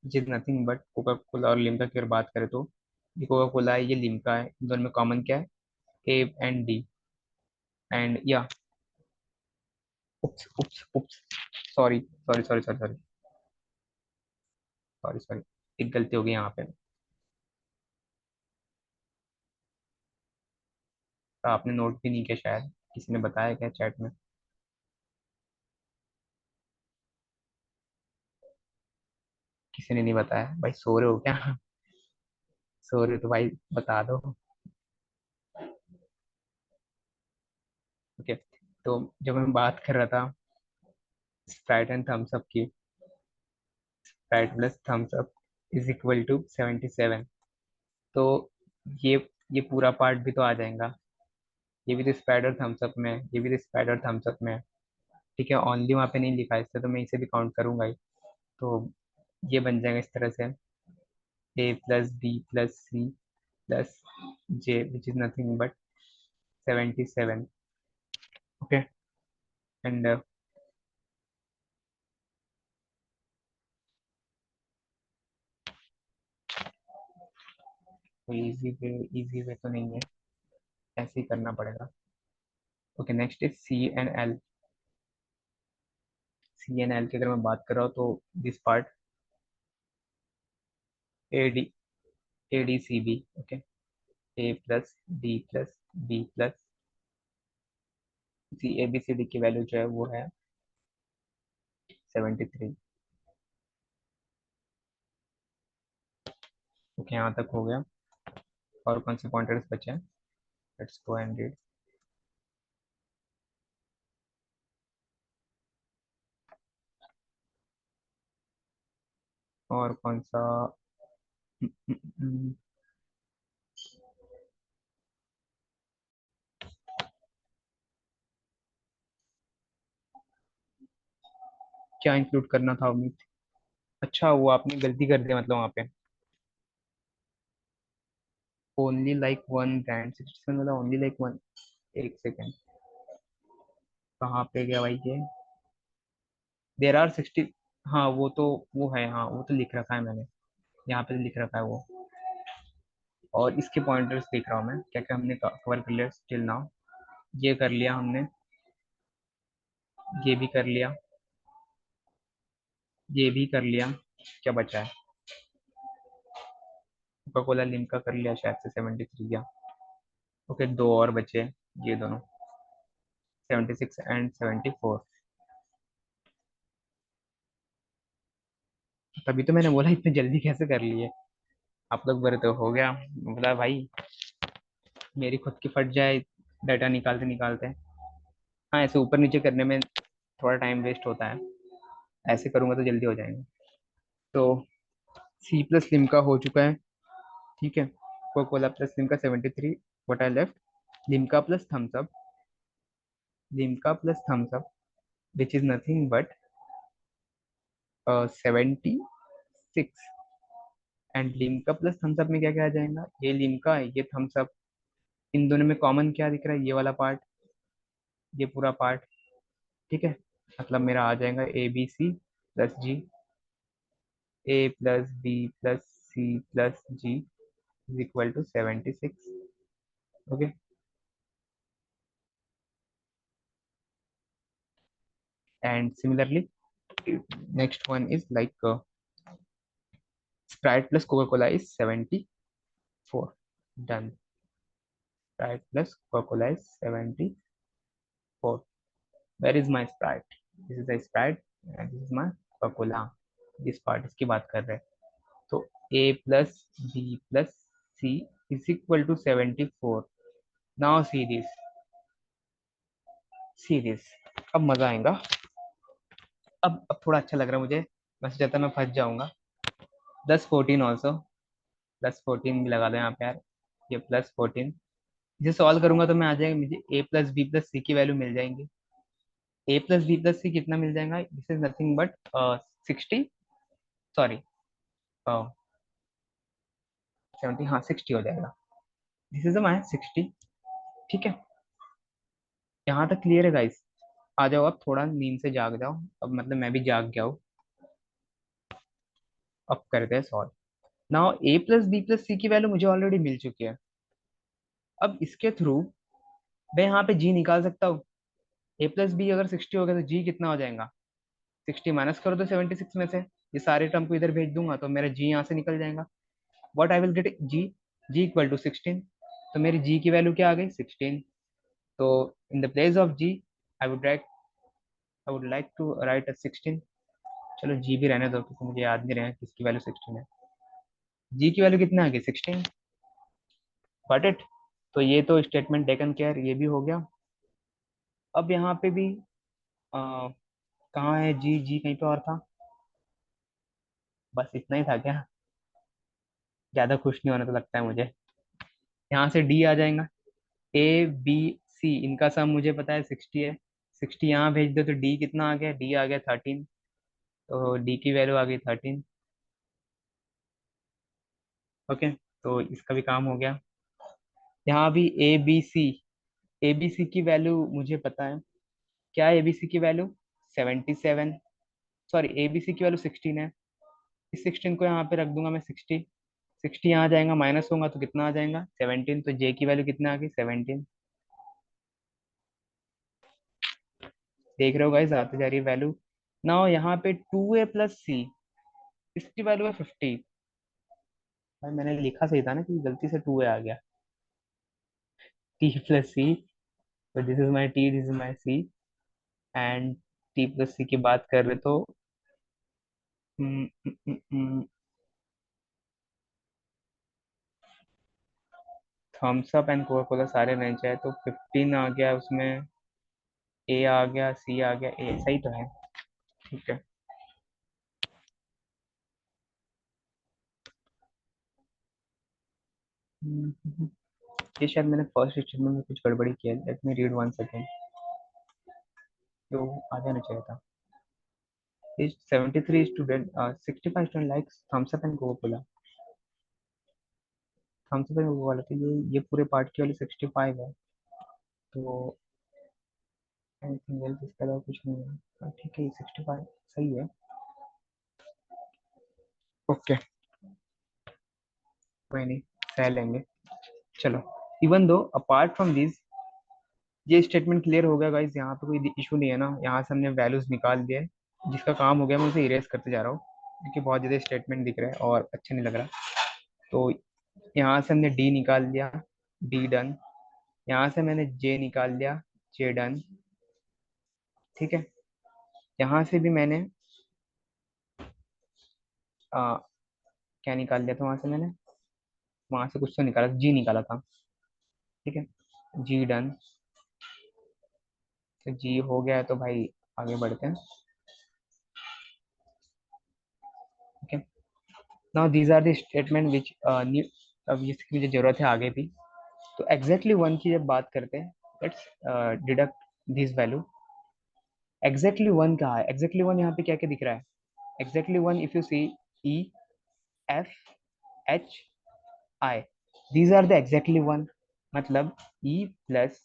which is nothing but Coca Cola और लिम्का की अगर बात करें तो ये कोका कोला है, ये लिम्का है, इन दोनों में कॉमन क्या है? ए एंड डी, एंड या oops oops oops, sorry sorry sorry sorry sorry sorry sorry, एक गलती हो गई यहाँ पे। तो आपने नोट भी नहीं किया शायद, किसी ने बताया क्या चैट में? किसी ने नहीं बताया भाई, सो रहे हो क्या? सो रहे हो तो भाई बता दो। ओके, तो जब मैं बात कर रहा था स्प्राइट एंड थम्स अप की, Sprite plus Thums Up is equal to 77, तो ये ये पूरा पार्ट भी तो आ जाएगा। ये भी तो स्प्राइट और थम्स अप में है, ये भी तो स्प्राइट और थम्स अप में है। ठीक है, ओनली वहाँ पे नहीं लिखा है, इससे तो मैं इसे भी काउंट करूंगा ही। तो ये बन जाएगा इस तरह से, A plus B plus C plus J which is nothing but 77। Okay, and कोई इजी वे तो नहीं है, ऐसे ही करना पड़ेगा। Okay, next is C and L. C and L की अगर मैं बात कर रहा हूँ तो this part A D, A D C B. Okay, A plus D plus B plus C, A B C D की वैल्यू जो है वो है 73। ओके, यहाँ तक हो गया। और कौन से पॉइंटर्स बचे हैं? Let's go and read. और कौन सा? हम्म, हम्म, हम्म, क्या इंक्लूड करना था उम्मीद? अच्छा, वो आपने गलती कर दिया मतलब वहाँ पे। ओनली लाइक वन ब्रांड 67 वाला, ओनली लाइक वन। एक सेकेंड, कहाँ पे गया भाई ये? There are 60। हाँ वो तो, वो है, हाँ वो तो लिख रखा है मैंने, यहाँ पे तो लिख रखा है वो। और इसके पॉइंटर्स देख रहा हूँ मैं, क्या क्या हमने कवर कर लिया स्टिल नाउ। ये कर लिया हमने, ये भी कर लिया, ये भी कर लिया। क्या बचा है? कोका कोला लिम्का कर लिया शायद से 73 या। ओके, दो और बचे, ये दोनों 76 एंड 74। तभी तो मैंने बोला इतनी जल्दी कैसे कर लिए आप लोग, बड़े तो हो गया। बोला भाई मेरी खुद की फट जाए डाटा निकालते निकालते। हाँ, ऐसे ऊपर नीचे करने में थोड़ा टाइम वेस्ट होता है, ऐसे करूंगा तो जल्दी हो जाएंगे। तो सी प्लस लिम्का हो चुका है। ठीक है, Coca Cola plus Limca 73। What I left? Limca plus Thums Up, Limca plus Thums Up which is nothing but 76। And Limca plus Thums Up में क्या क्या आ जाएगा? ये लिम्का है, ये थम्स अप, इन दोनों में कॉमन क्या दिख रहा है? ये वाला पार्ट, ये पूरा पार्ट। ठीक है, मतलब मेरा आ जाएगा A B C plus G, A plus B plus C plus G is equal to 76। Okay, and similarly next one is like Sprite plus Coca Cola is 74। Done, Sprite plus Coca Cola is 74। Where is my Sprite? This is the Sprite and this is my Coca Cola. इस part इसकी बात कर रहे हैं। तो A plus B plus C is equal to 74। Now see this, अब मजा आएगा। अब थोड़ा अच्छा लग रहा है मुझे। मैं सोचा था मैं फंस जाऊंगा। प्लस 14 ऑल्सो, प्लस 14 भी लगा दो यहाँ पे यार। ये प्लस 14, इसे सॉल्व करूंगा तो मैं आ जाएगा, मुझे ए प्लस बी प्लस सी की वैल्यू मिल जाएंगी। ए प्लस बी प्लस सी कितना मिल जाएगा? This is nothing but 60, sorry 70, हाँ 60 हो जाएगा। दिस इज माई 60। ठीक है, यहाँ तक क्लियर है गाइस? आ जाओ, अब थोड़ा नींद से जाग जाओ, अब मतलब मैं भी जाग गया हूँ। अब करते हैं सॉल्व। नाउ ए प्लस बी प्लस सी की वैल्यू मुझे ऑलरेडी मिल चुकी है। अब इसके थ्रू मैं यहाँ पे जी निकाल सकता हूँ। ए प्लस बी अगर 60 हो गया तो जी कितना हो जाएगा? 60 माइनस कर दो 76 में से, ये सारे टर्म को इधर भेज दूंगा तो मेरा जी यहाँ से निकल जाएगा। What I will get G, G equal to 16। तो मेरी जी की वैल्यू क्या आ गई? 16। तो in the place of G I would write, I would like to write 16। चलो जी भी रहने दो क्योंकि मुझे याद नहीं रहा किसकी वैल्यू 16 है। जी की वैल्यू कितना आ गई? 16। Got it? तो ये तो स्टेटमेंट टेकन केयर, ये भी हो गया। अब यहाँ पे भी आ, कहाँ है जी? जी कहीं पे और था। बस इतना ही था क्या? ज्यादा खुश नहीं होना तो लगता है मुझे। यहाँ से डी आ जाएगा। ए बी सी इनका सम मुझे पता है 60 है। 60 यहाँ भेज दो तो डी कितना आ गया? डी आ गया 13। तो डी की वैल्यू आ गई 13। ओके, तो इसका भी काम हो गया। यहाँ भी ए बी सी की वैल्यू मुझे पता है। क्या है ए बी सी की value? 77। Sorry, A B C की वैल्यू 16 है। इस 16 को यहाँ पे रख दूंगा मैं 60। 60 यहाँ आ जाएगा, माइनस होगा तो कितना आ जाएगा? 17। तो जे की वैल्यू कितना आ गई? 17। देख रहे हो गाइस, आते जा रही है वैल्यू। नाउ यहाँ पे 2a प्लस सी, इसकी वैल्यू है 50। भाई मैंने लिखा सही था ना कि गलती से 2a आ गया। t प्लस सी, तो this is my T, this is my C. And t plus C की बात कर रहे तो Thums Up and Coca Cola सारे रहने चाहिए, तो 15 आ गया उसमें। ए आ गया, सी आ गया, ए सही तो है। ठीक है। हम्म, ये शायद मैंने फर्स्ट स्टेटमेंट में कुछ गड़बड़ी किया है। Let me read one second. तो आ जाना चाहिए था। इस 73 student 65 student likes Thums Up and Coca Cola. Thums Up and Coca Cola, तो ये पूरे पार्ट की वाली 65 है। तो एनीथिंग एल्स इसके अलावा कुछ नहीं है। ठीक है, 65 सही है। ओके, कोई नहीं, सह लेंगे। चलो, even though apart from this, ये स्टेटमेंट क्लियर हो गया गाइस, यहाँ पे कोई इशू नहीं है ना? यहाँ से हमने वैल्यूज निकाल दिए। जिसका काम हो गया मैं उसे इरेज करते जा रहा हूँ क्योंकि बहुत ज़्यादा स्टेटमेंट दिख रहा है और अच्छा नहीं लग रहा। तो यहाँ से हमने डी निकाल दिया, डी डन। यहाँ से मैंने जे निकाल दिया, जे डन। ठीक है, यहाँ से भी मैंने आ, क्या निकाल दिया था? वहां से मैंने, वहां से कुछ तो निकाला, जी निकाला था। ठीक है, जी डन। तो जी हो गया है तो भाई आगे बढ़ते हैं। Okay, now these are the statement which अब इसकी मुझे जरूरत है आगे भी। तो एग्जैक्टली वन की जब बात करते हैं, let's deduct this value. Exactly one कहाँ है? एग्जैक्टली वन यहाँ पे क्या क्या दिख रहा है? Exactly one if you see, E, F, H, I, these are the exactly one. मतलब E plus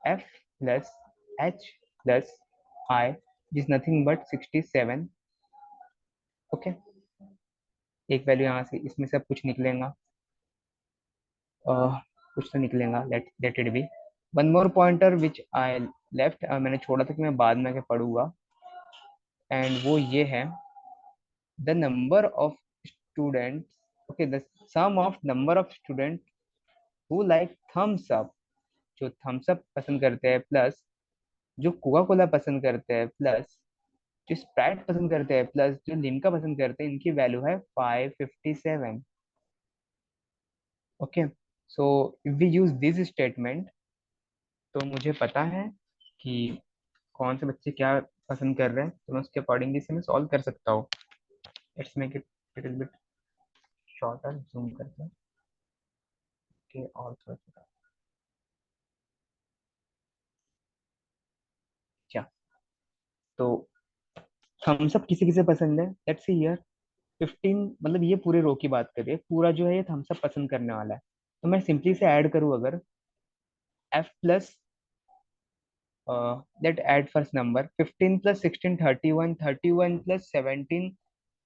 F plus H plus I is nothing but 67। Okay, एक वैल्यू यहाँ से इसमें से अब कुछ निकलेगा। कुछ तो निकलेगा, let let it be. One more pointer which I left, मैंने छोड़ा था कि मैं बाद में आके पढ़ूंगा। एंड वो ये है, the number of student, okay, the sum of number of student who like Thums Up, जो थम्स अप पसंद करते हैं, प्लस जो कोका कोला पसंद करते हैं, प्लस जो स्प्राइट पसंद करते हैं, प्लस जो लिम्का पसंद करते हैं, इनकी वैल्यू है 557। Okay, so if we use this statement, तो मुझे पता है कि कौन से बच्चे क्या पसंद कर रहे हैं, तो मैं उसके अकॉर्डिंगली से मैं सॉल्व कर सकता हूँ। Let's make it little bit shorter, zoom करके। ओके, और थोड़ा छोटा। क्या? तो थम्स अप किसे किसे पसंद है? Let's see here. 15 मतलब ये पूरे रो की बात कर रही है, पूरा जो है ये थम्स अप पसंद करने वाला है। तो मैं सिंपली से ऐड करूँ अगर, f plus that add first number 15 plus 16 31, 31 plus 17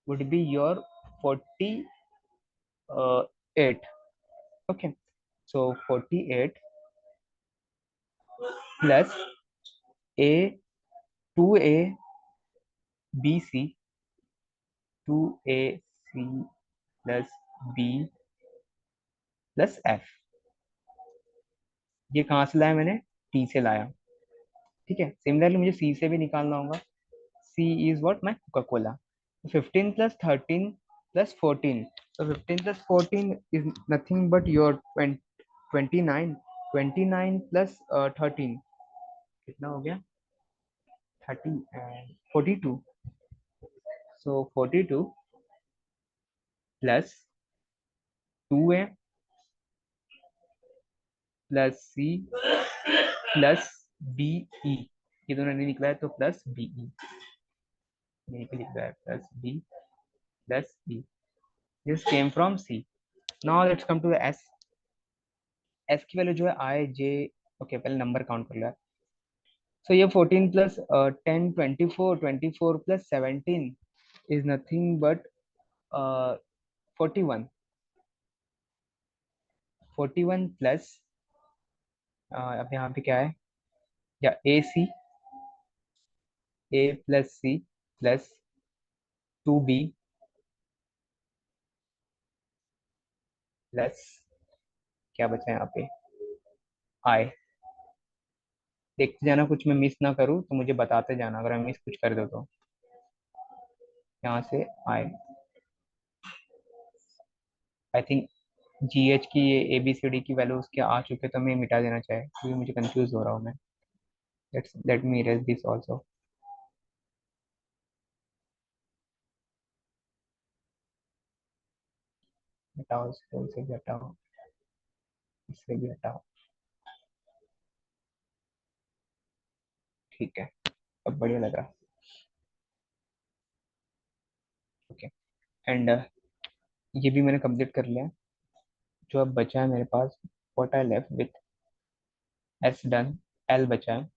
would be your 48. Okay, so 48 plus a 2a b c 2a c plus b plus f, ये कहाँ से लाया मैंने, t से लाया। ठीक है, सिमिलरली मुझे c से भी निकालना होगा। C is what, my Coca Cola. 15 plus 13 plus 14. So 15 plus 14 is nothing but your 20, 29. 29 plus 13 कितना हो गया, 30 and 42. So 42 plus 2a plus c plus be, ये दोनों नहीं निकला है तो प्लस बी, यहीं पे लिख रहा है plus B plus E. This came from C. Now let's come to the S. S की वैल्यू जो है आई जे, ओके पहले नंबर काउंट कर लिया। सो ये 14 प्लस 10 24, 24 plus 17 is nothing but 41। 41 plus अब यहाँ पे क्या है, या A C, A plus C plus 2b plus क्या बचा यहाँ पे, आई। देखते जाना, कुछ मैं मिस ना करूँ तो मुझे बताते जाना, अगर मैं मिस कुछ कर दो तो। यहाँ से आई, आई थिंक जी एच की ये ए बी सी डी की वैल्यू उसके आ चुके तो मैं मिटा देना चाहे, क्योंकि मुझे कंफ्यूज हो रहा हूँ मैं। Let me erase this also. हटाओ इसको, इसे भी हटाओ, इससे भी हटाओ। ठीक है, अब बढ़िया लग रहा। ओके, एंड ये भी मैंने कंप्लीट कर लिया। जो अब बचा है मेरे पास, what I left with, S done, L बचा है।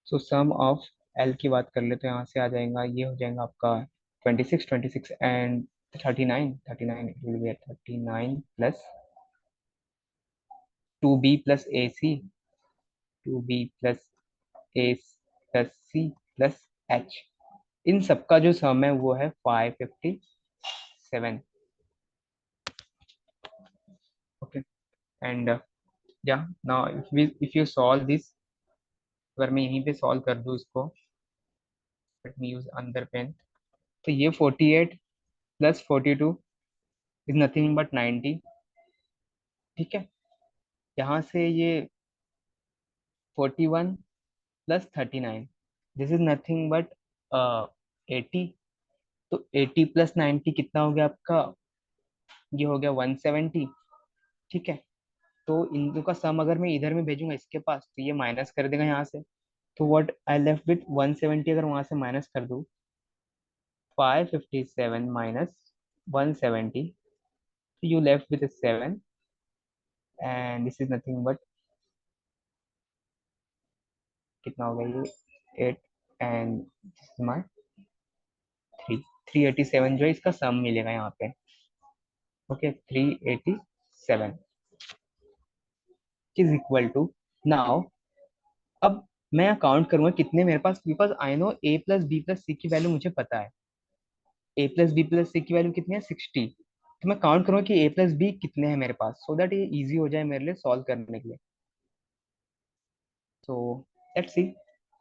सो सम ऑफ एल की बात कर ले तो यहाँ से आ जाएगा, ये हो जाएगा आपका 26, 26 and 39, 39 it will be 39 plus 2b plus A C, 2b plus A plus C plus H. इन सबका जो सम है वो है 557। ओके, एंड या now if you solve this, अगर मैं यहीं पे सॉल्व कर दूं इसको, let me use another pen. तो ये 48 प्लस 42 इज नथिंग बट 90। ठीक है, यहाँ से ये 41 plus 39, this is nothing but 80। तो 80 प्लस 90 कितना हो गया आपका, ये हो गया 170। ठीक है, तो इन दोनों का सम अगर मैं इधर में भेजूंगा इसके पास तो ये माइनस कर देगा यहाँ से। तो व्हाट आई लेफ्ट विथ 170, अगर वहां से माइनस कर दूं, 557 minus 170, you left with 7, and this is nothing but कितना हो गया ये 8, एंड दिस इज माई 3, 387 जो है इसका सम मिलेगा यहाँ पे। Okay, 387 is equal to, now अब मैं काउंट करूंगा कितने मेरे पास, because I know A plus B plus C की वैल्यू मुझे पता है। A plus B plus C की वैल्यू कितनी है, 60। तो मैं काउंट करूंगा कि ए प्लस बी कितने हैं मेरे पास, सो दैट ये इजी हो जाए मेरे लिए सॉल्व करने के लिए। So let's see,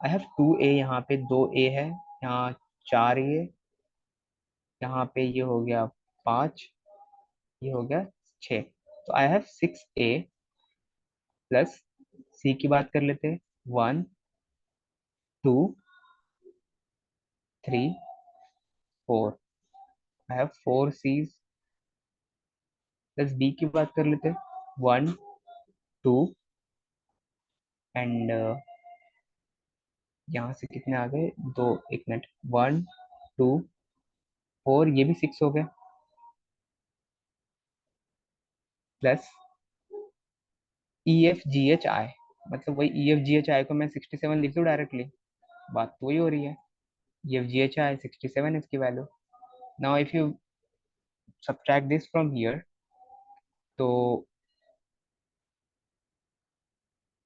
I have 2a, यहाँ पे 2a है, यहाँ 4a, यहाँ पे ये हो गया 5, ये हो गया 6। तो I have 6a plus C की बात कर लेते हैं, 1 2 3 4। I have 4c's plus B की बात कर लेते हैं, 1 2 एंड यहाँ से कितने आ गए, दो, एक मिनट, 1 2 और ये भी 6 हो गया, प्लस EFGHI, मतलब वही EFGHI को मैं 67 लिख दूँ डायरेक्टली, बात तो वही हो रही है। EFGHI 67 इसकी value. Now if you subtract this from here, तो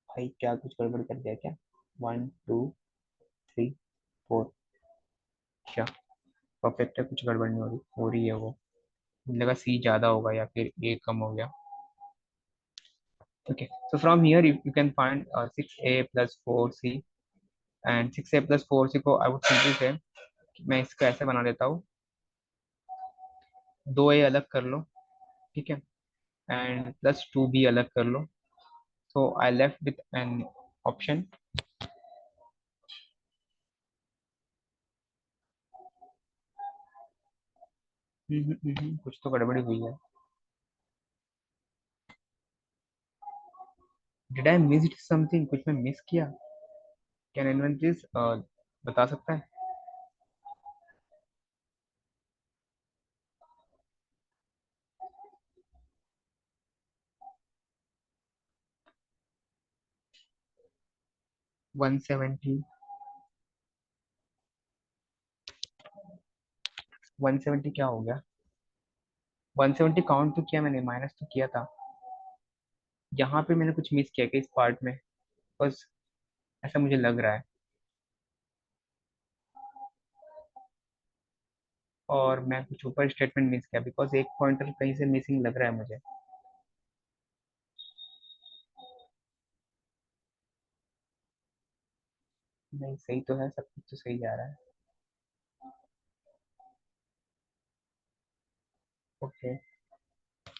भाई क्या कुछ गड़बड़ कर दिया क्या? 1 2 3 4, अच्छा परफेक्ट है, कुछ गड़बड़ नहीं हो रही है वो। मुझे लगा C ज्यादा होगा या फिर A कम हो गया। Okay, so from here you can find 6A plus 4C, and 6A plus 4C को I would simply say कि मैं इसको ऐसे बना देता हूँ, 2A अलग कर लो, ठीक है, एंड प्लस 2B अलग कर लो। So I left with an option, कुछ तो गड़बड़ी हुई है। डिड आई मिस समथिंग, कुछ मैं मिस किया? कैन एनीवन प्लीज बता सकता है? 170, 170 क्या हो गया? 170 काउंट तो किया मैंने, माइनस तो किया था। यहाँ पे मैंने कुछ मिस किया कि इस पार्ट में, बस ऐसा मुझे लग रहा है। और मैं कुछ ऊपर स्टेटमेंट मिस किया, बिकॉज एक पॉइंटर कहीं से मिसिंग लग रहा है मुझे। नहीं सही तो है, सब कुछ तो सही जा रहा है। ओके,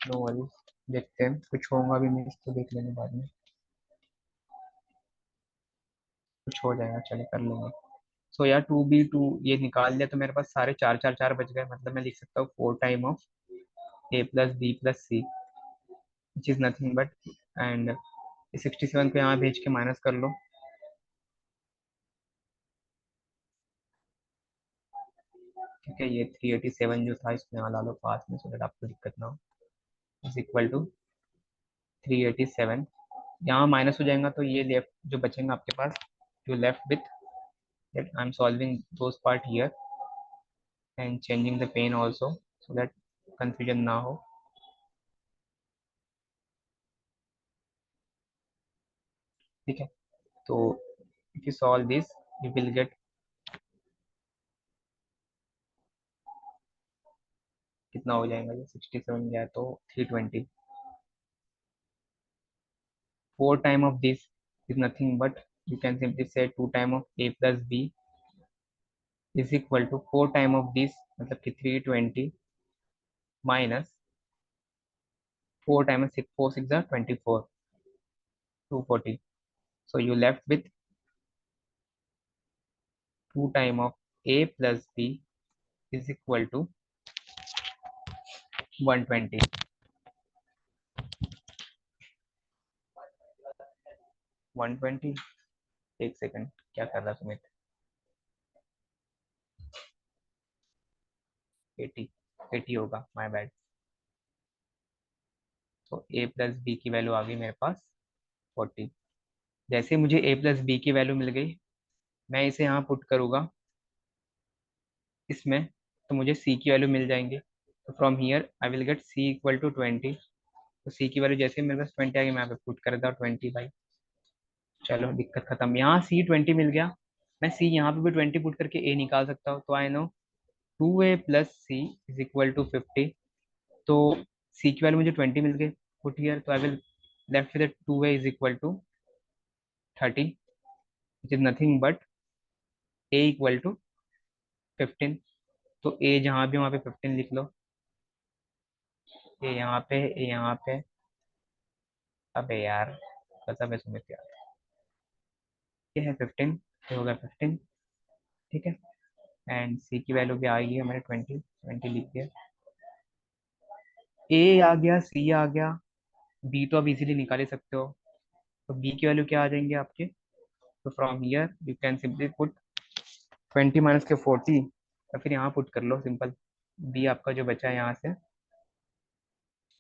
नो वरीज, देखते हैं कुछ होगा भी मिस तो देख लेंगे बाद में, कुछ हो जाएगा, चले कर लेंगे। सो यार 2B2 ये निकाल लिया तो मेरे पास सारे चार चार चार बच गए, मतलब मैं लिख सकता हूँ 4 time of A+B+C, which is nothing but, and 67 को यहाँ भेज के माइनस कर लो। ठीक है, ये 387 जो था इसको यहाँ ला लो पास में, सो दैट आपको दिक्कत ना हो, इज इक्वल टू 387। यहाँ माइनस हो जाएगा तो ये लेफ्ट जो बचेगा आपके पास, जो left with that I'm solving those part here and changing the pane also, so that confusion ना हो। ठीक है, तो if you solve this you will get, कितना हो जाएगा ये, 67 गया तो 320। 4 time of this is nothing but, you can simply say 2 time of A+B is equal to 4 time of this, मतलब कि 320 minus 4 time 6, 4 6 24, 240। So you left with 2 time of A+B is equal to 120। 120, एक second, क्या कर रहा सुमित? 80, 80 होगा, my bad. तो A+B की value आ गई मेरे पास 40। जैसे मुझे A+B की वैल्यू मिल गई, मैं इसे यहाँ पुट करूँगा इसमें, तो मुझे C की वैल्यू मिल जाएंगे। तो from here I will get C equal to 20। तो C की वैल्यू जैसे ही मेरे पास 20 आ गई, मैं यहाँ पे पुट कर देता हूँ 20 बाई, चलो दिक्कत खत्म। यहाँ C 20 मिल गया, मैं C यहाँ पे भी 20 पुट करके A निकाल सकता हूँ। तो I know 2A+C is equal to 50। तो C की वैल्यू मुझे 20 मिल गई, पुट हियर, तो I will left with 2A is equal to 30, which is nothing but A equal to 15। तो A जहाँ भी हो, वहाँ पे 15 लिख लो। A यहाँ पे, A यहाँ पे, अबे यार कसम है सुमित यार, ये है 15, ये हो गया 15। ठीक है, एंड C की वैल्यू भी आ गई है हमारे 20, 20 लिख दिया। A आ गया, C आ गया, B तो आप इजीली निकाल ही सकते हो। तो B की वैल्यू क्या आ जाएंगे आपके? तो from here you can simply put 20 minus के 40, या फिर यहाँ पुट कर लो सिंपल। बी आपका जो बचा है यहाँ से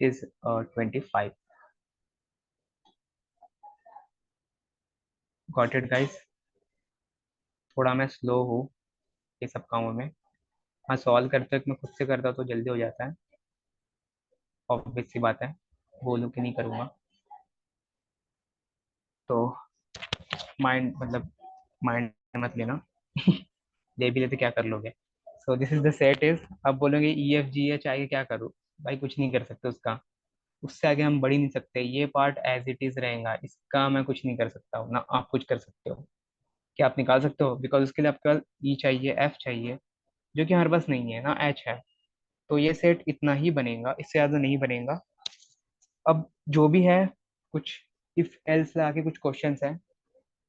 इज 25। Got it guys. थोड़ा मैं स्लो हूँ ये सब कामों में। हाँ, सॉल्व करते वक्त मैं खुद से करता तो जल्दी हो जाता है, ऑब्वियस सी बात है, बोलूँ कि नहीं करूँगा। तो माइंड मतलब माइंड मत लेना। ले भी लेते क्या कर लोगे। सो this is the set is, अब बोलोगे ई एफ जी एच आगे क्या करूँ। भाई कुछ नहीं कर सकते उसका, उससे आगे हम बढ़ ही नहीं सकते, ये पार्ट एज इट इज रहेगा, इसका मैं कुछ नहीं कर सकता हूँ, ना आप कुछ कर सकते हो। क्या आप निकाल सकते हो, बिकॉज उसके लिए आपका ई चाहिए, एफ चाहिए, जो कि हमारे पास नहीं है ना, एच है। तो ये सेट इतना ही बनेगा, इससे ज्यादा नहीं बनेगा। अब जो भी है, कुछ इफ एल्स लगा के कुछ क्वेश्चंस हैं,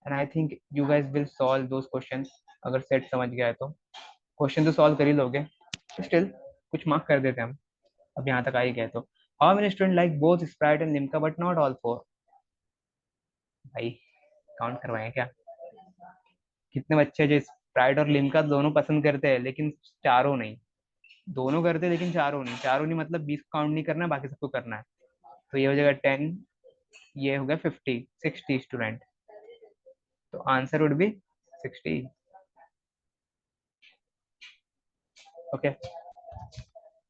and I think you guys will solve those questions. अगर सेट समझ गया है तो क्वेश्चन तो सॉल्व कर ही लोगे, स्टिल कुछ मार्क कर देते हैं हम। अब यहाँ तक आ ही गए तो, how many student like both Sprite and Limca but not all four. भाई काउंट करवाएं क्या, कितने बच्चे जो स्प्राइट और लिम्का दोनों पसंद करते हैं लेकिन चारों नहीं। दोनों करते हैं लेकिन चारों नहीं, चारों नहीं मतलब 20 काउंट नहीं करना है, बाकी सबको करना है। तो ये हो जाएगा 10, ये हो गया 50, 60 स्टूडेंट। तो answer would be 60। Okay,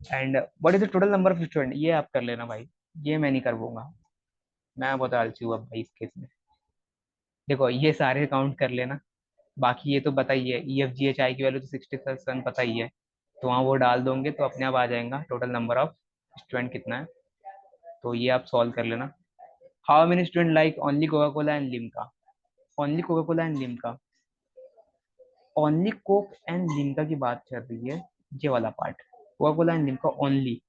and what is the total number of student, ये आप कर लेना भाई, ये मैं नहीं कर पाऊंगा। मैं बहुत आलसी हूँ अब भाई इस केस में। देखो ये सारे काउंट कर लेना, बाकी ये तो पता ही है, ई एफ जी एच आई की वैल्यू तो 60 पता ही है। तो वहाँ वो डाल दोगे तो अपने आप आ जाएगा टोटल नंबर ऑफ स्टूडेंट कितना है। तो ये आप सॉल्व कर लेना। How many student like only Coca Cola and Limca. Only Coca Cola and Limca, only Coke and Limca की बात चल रही है, ये वाला part. Coca Cola and Limca only,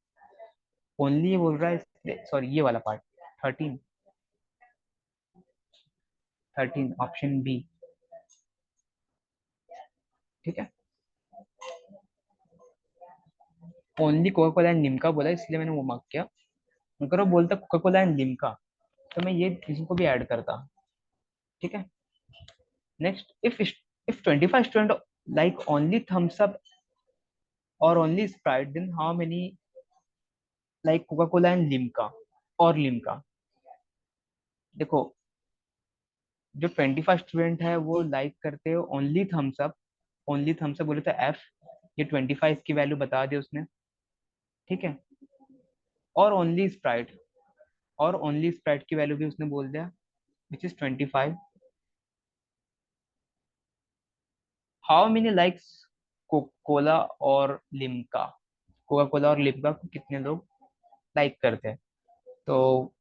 only ये बोल रहा है, सॉरी ये वाला पार्ट। 13, 13 option B. ठीक है, only Coca Cola and Limca बोला इसलिए मैंने वो मार्क किया। अगर वो बोलता कोका कोला एंड लिम्का तो मैं ये किसी को भी ऐड करता। ठीक है, next, if 25 student like only Thums Up और only Sprite then how many like Coca Cola and Limca और लिम्का। देखो, जो 25 स्टूडेंट है वो लाइक करते हो only Thums Up, only Thums Up बोले तो एफ, ये 25 की वैल्यू बता दी उसने। ठीक है, और ओनली स्प्राइट, और ओनली स्प्राइट की वैल्यू भी उसने बोल दिया which is 25। How many likes Cola और लिम्का, कोका कोला और लिम्का को कितने लोग लाइक करते हैं। तो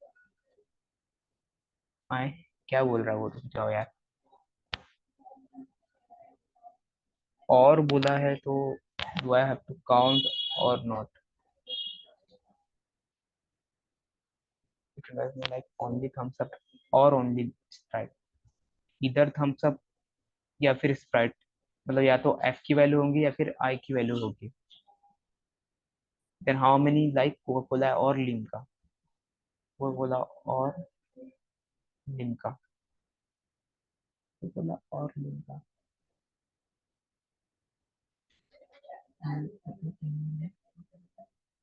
आए, क्या बोल रहा है वो, तो जाओ यार। और बोला है तो do I have to count और not. Like only Thums Up और ओनली स्प्राइट, इधर थम्स अप या फिर स्प्राइट, मतलब या तो एफ की वैल्यू होगी या फिर आई की वैल्यू होगी। Then how many like Coca Cola और लिम्का, कोका कोला और लिम्का, कोका कोला और लिम्का।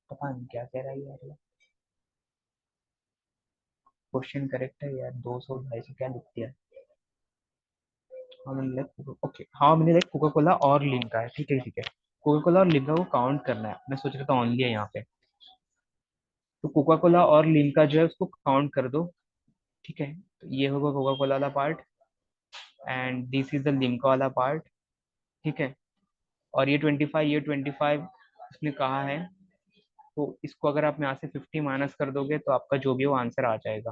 पता नहीं क्या कह रहा है यार, क्वेश्चन करेक्ट है यार, 200 250 क्या लिख दिया। How many like, okay, how many like Coca Cola और लिम्का है, ठीक है ठीक है। कोका कोला और लिम्का को काउंट करना है, मैं सोच रहा था ओनली है यहाँ पे। तो कोका कोला और लिम्का जो है उसको काउंट कर दो। ठीक है, तो ये होगा कोका कोला वाला part and this is the Limca वाला पार्ट। ठीक है, और ये 25, ये 25 उसने कहा है। तो इसको अगर आप यहाँ से 50 माइनस कर दोगे तो आपका जो भी वो आंसर आ जाएगा।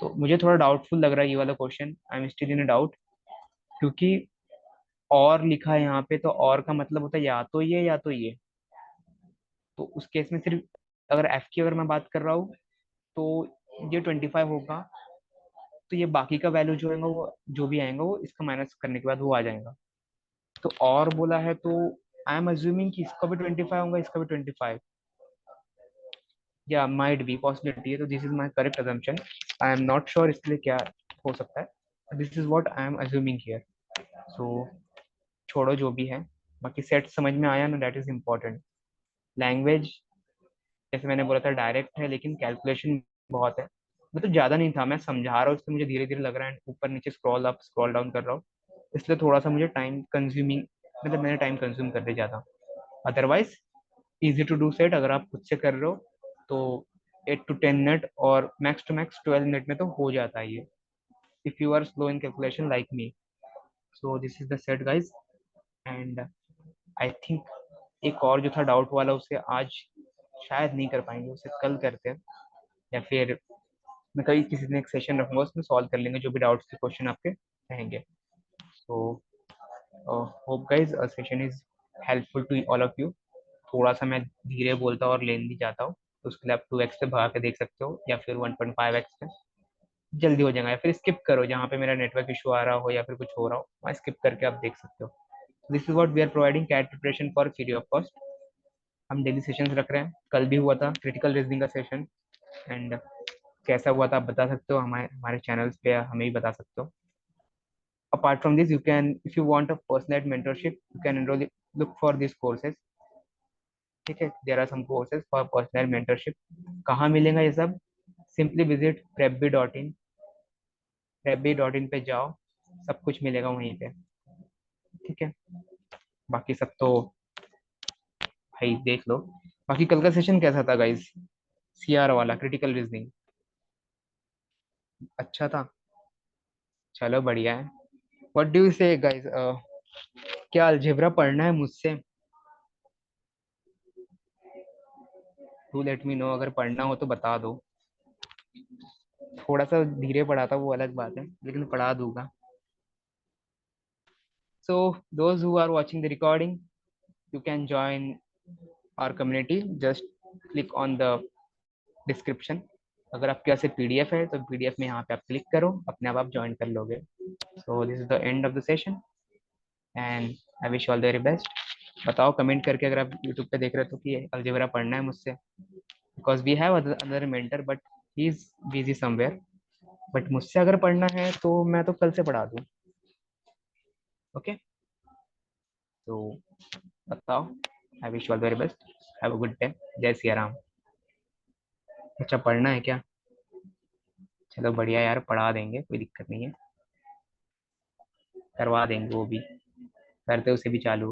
तो मुझे थोड़ा डाउटफुल लग रहा है ये वाला question, I am still in doubt, क्योंकि और लिखा है यहाँ पे, तो और का मतलब होता है या तो ये या तो ये। तो उस केस में सिर्फ अगर एफ की अगर मैं बात कर रहा हूँ तो ये 25 होगा, तो ये बाकी का वैल्यू जो है वो जो भी आएगा वो इसका माइनस करने के बाद वो आ जाएगा। तो और बोला है तो आई एम अज्यूमिंग कि इसका भी 25 होगा, इसका भी 25, या माइट बी पॉसिबिलिटी है। तो this is my correct assumption, I am not sure इसके लिए क्या हो सकता है, this is what I am assuming here. So छोड़ो जो भी है, बाकी सेट समझ में आया ना, दैट इज इम्पोर्टेंट। लैंग्वेज जैसे मैंने बोला था डायरेक्ट है, लेकिन कैलकुलेशन बहुत है। मतलब ज्यादा नहीं था, मैं समझा रहा हूँ इसलिए मुझे धीरे धीरे लग रहा है, ऊपर नीचे स्क्रॉल अप स्क्रॉल डाउन कर रहा हूँ, इसलिए थोड़ा सा मुझे टाइम कंज्यूमिंग, मतलब मैंने टाइम कंज्यूम कर दिया ज्यादा। Otherwise easy to do set, अगर आप खुद से कर रहे हो तो 8 to 10 मिनट और मैक्स टू मैक्स 12 मिनट में तो हो जाता है ये, if you are slow in calculation like me. So this is the set guys. And I think एक और जो था डाउट वाला, उसे आज शायद नहीं कर पाएंगे, उसे कल करते हैं, या फिर मैं कभी किसी दिन एक सेशन रखूंगा, उसमें सॉल्व कर लेंगे जो भी डाउट्स के क्वेश्चन आपके रहेंगे। तो hope guys session is helpful to all of you. थोड़ा सा मैं धीरे बोलता हूँ और लेंदी जाता हूँ, तो उसके लिए आप 2x पे भगा के देख सकते हो, या फिर 1.5x पे जल्दी हो जाएगा, या फिर स्किप करो जहाँ पे मेरा नेटवर्क इशू आ रहा हो या फिर कुछ हो रहा हो, वहाँ स्किप करके आप देख सकते हो। This is what we are providing CAT preparation for free of cost. हम डेली सेशंस रख रहे हैं, कल भी हुआ था क्रिटिकल रीजनिंग का सेशन। एंड कैसा हुआ था आप बता सकते हो, हमारे हमारे चैनल्स पे हमें भी बता सकते हो। Apart from this, you can, if you want a personalized mentorship, you can enroll, look for these courses। ठीक है, there are some courses for personal mentorship. कहाँ मिलेगा ये सब? Simply visit prepbee.in। prepbee.in पे जाओ, सब कुछ मिलेगा वहीं पे। ठीक है, बाकी सब तो भाई देख लो। बाकी कल का सेशन कैसा था गाइज? सीआर वाला क्रिटिकल रीजनिंग अच्छा था? चलो बढ़िया है। व्हाट डू यू से गाइज, क्या अलजेब्रा पढ़ना है मुझसे? टू लेट मी नो, अगर पढ़ना हो तो बता दो। थोड़ा सा धीरे पढ़ाता वो अलग बात है, लेकिन पढ़ा दूंगा। So those who are watching the recording, you can join our community, just click on the description। अगर आपके पास पीडीएफ है तो पीडीएफ में यहाँ पे आप क्लिक करो, अपने आप ज्वाइन कर लोगे। सो this is the end of the session, and I wish all the very best. बताओ कमेंट करके अगर आप यूट्यूब पे देख रहे हो तो कि अलजेब्रा पढ़ना है मुझसे, because we have other mentor but he is busy somewhere. But मुझसे अगर पढ़ना है तो मैं तो कल से पढ़ा दूँ। ओके, तो बताओ। I wish all very best, have a good day. जय सिया राम। अच्छा पढ़ना है क्या? चलो बढ़िया यार, पढ़ा देंगे, कोई दिक्कत नहीं है, करवा देंगे वो भी, करते उसे भी चालू।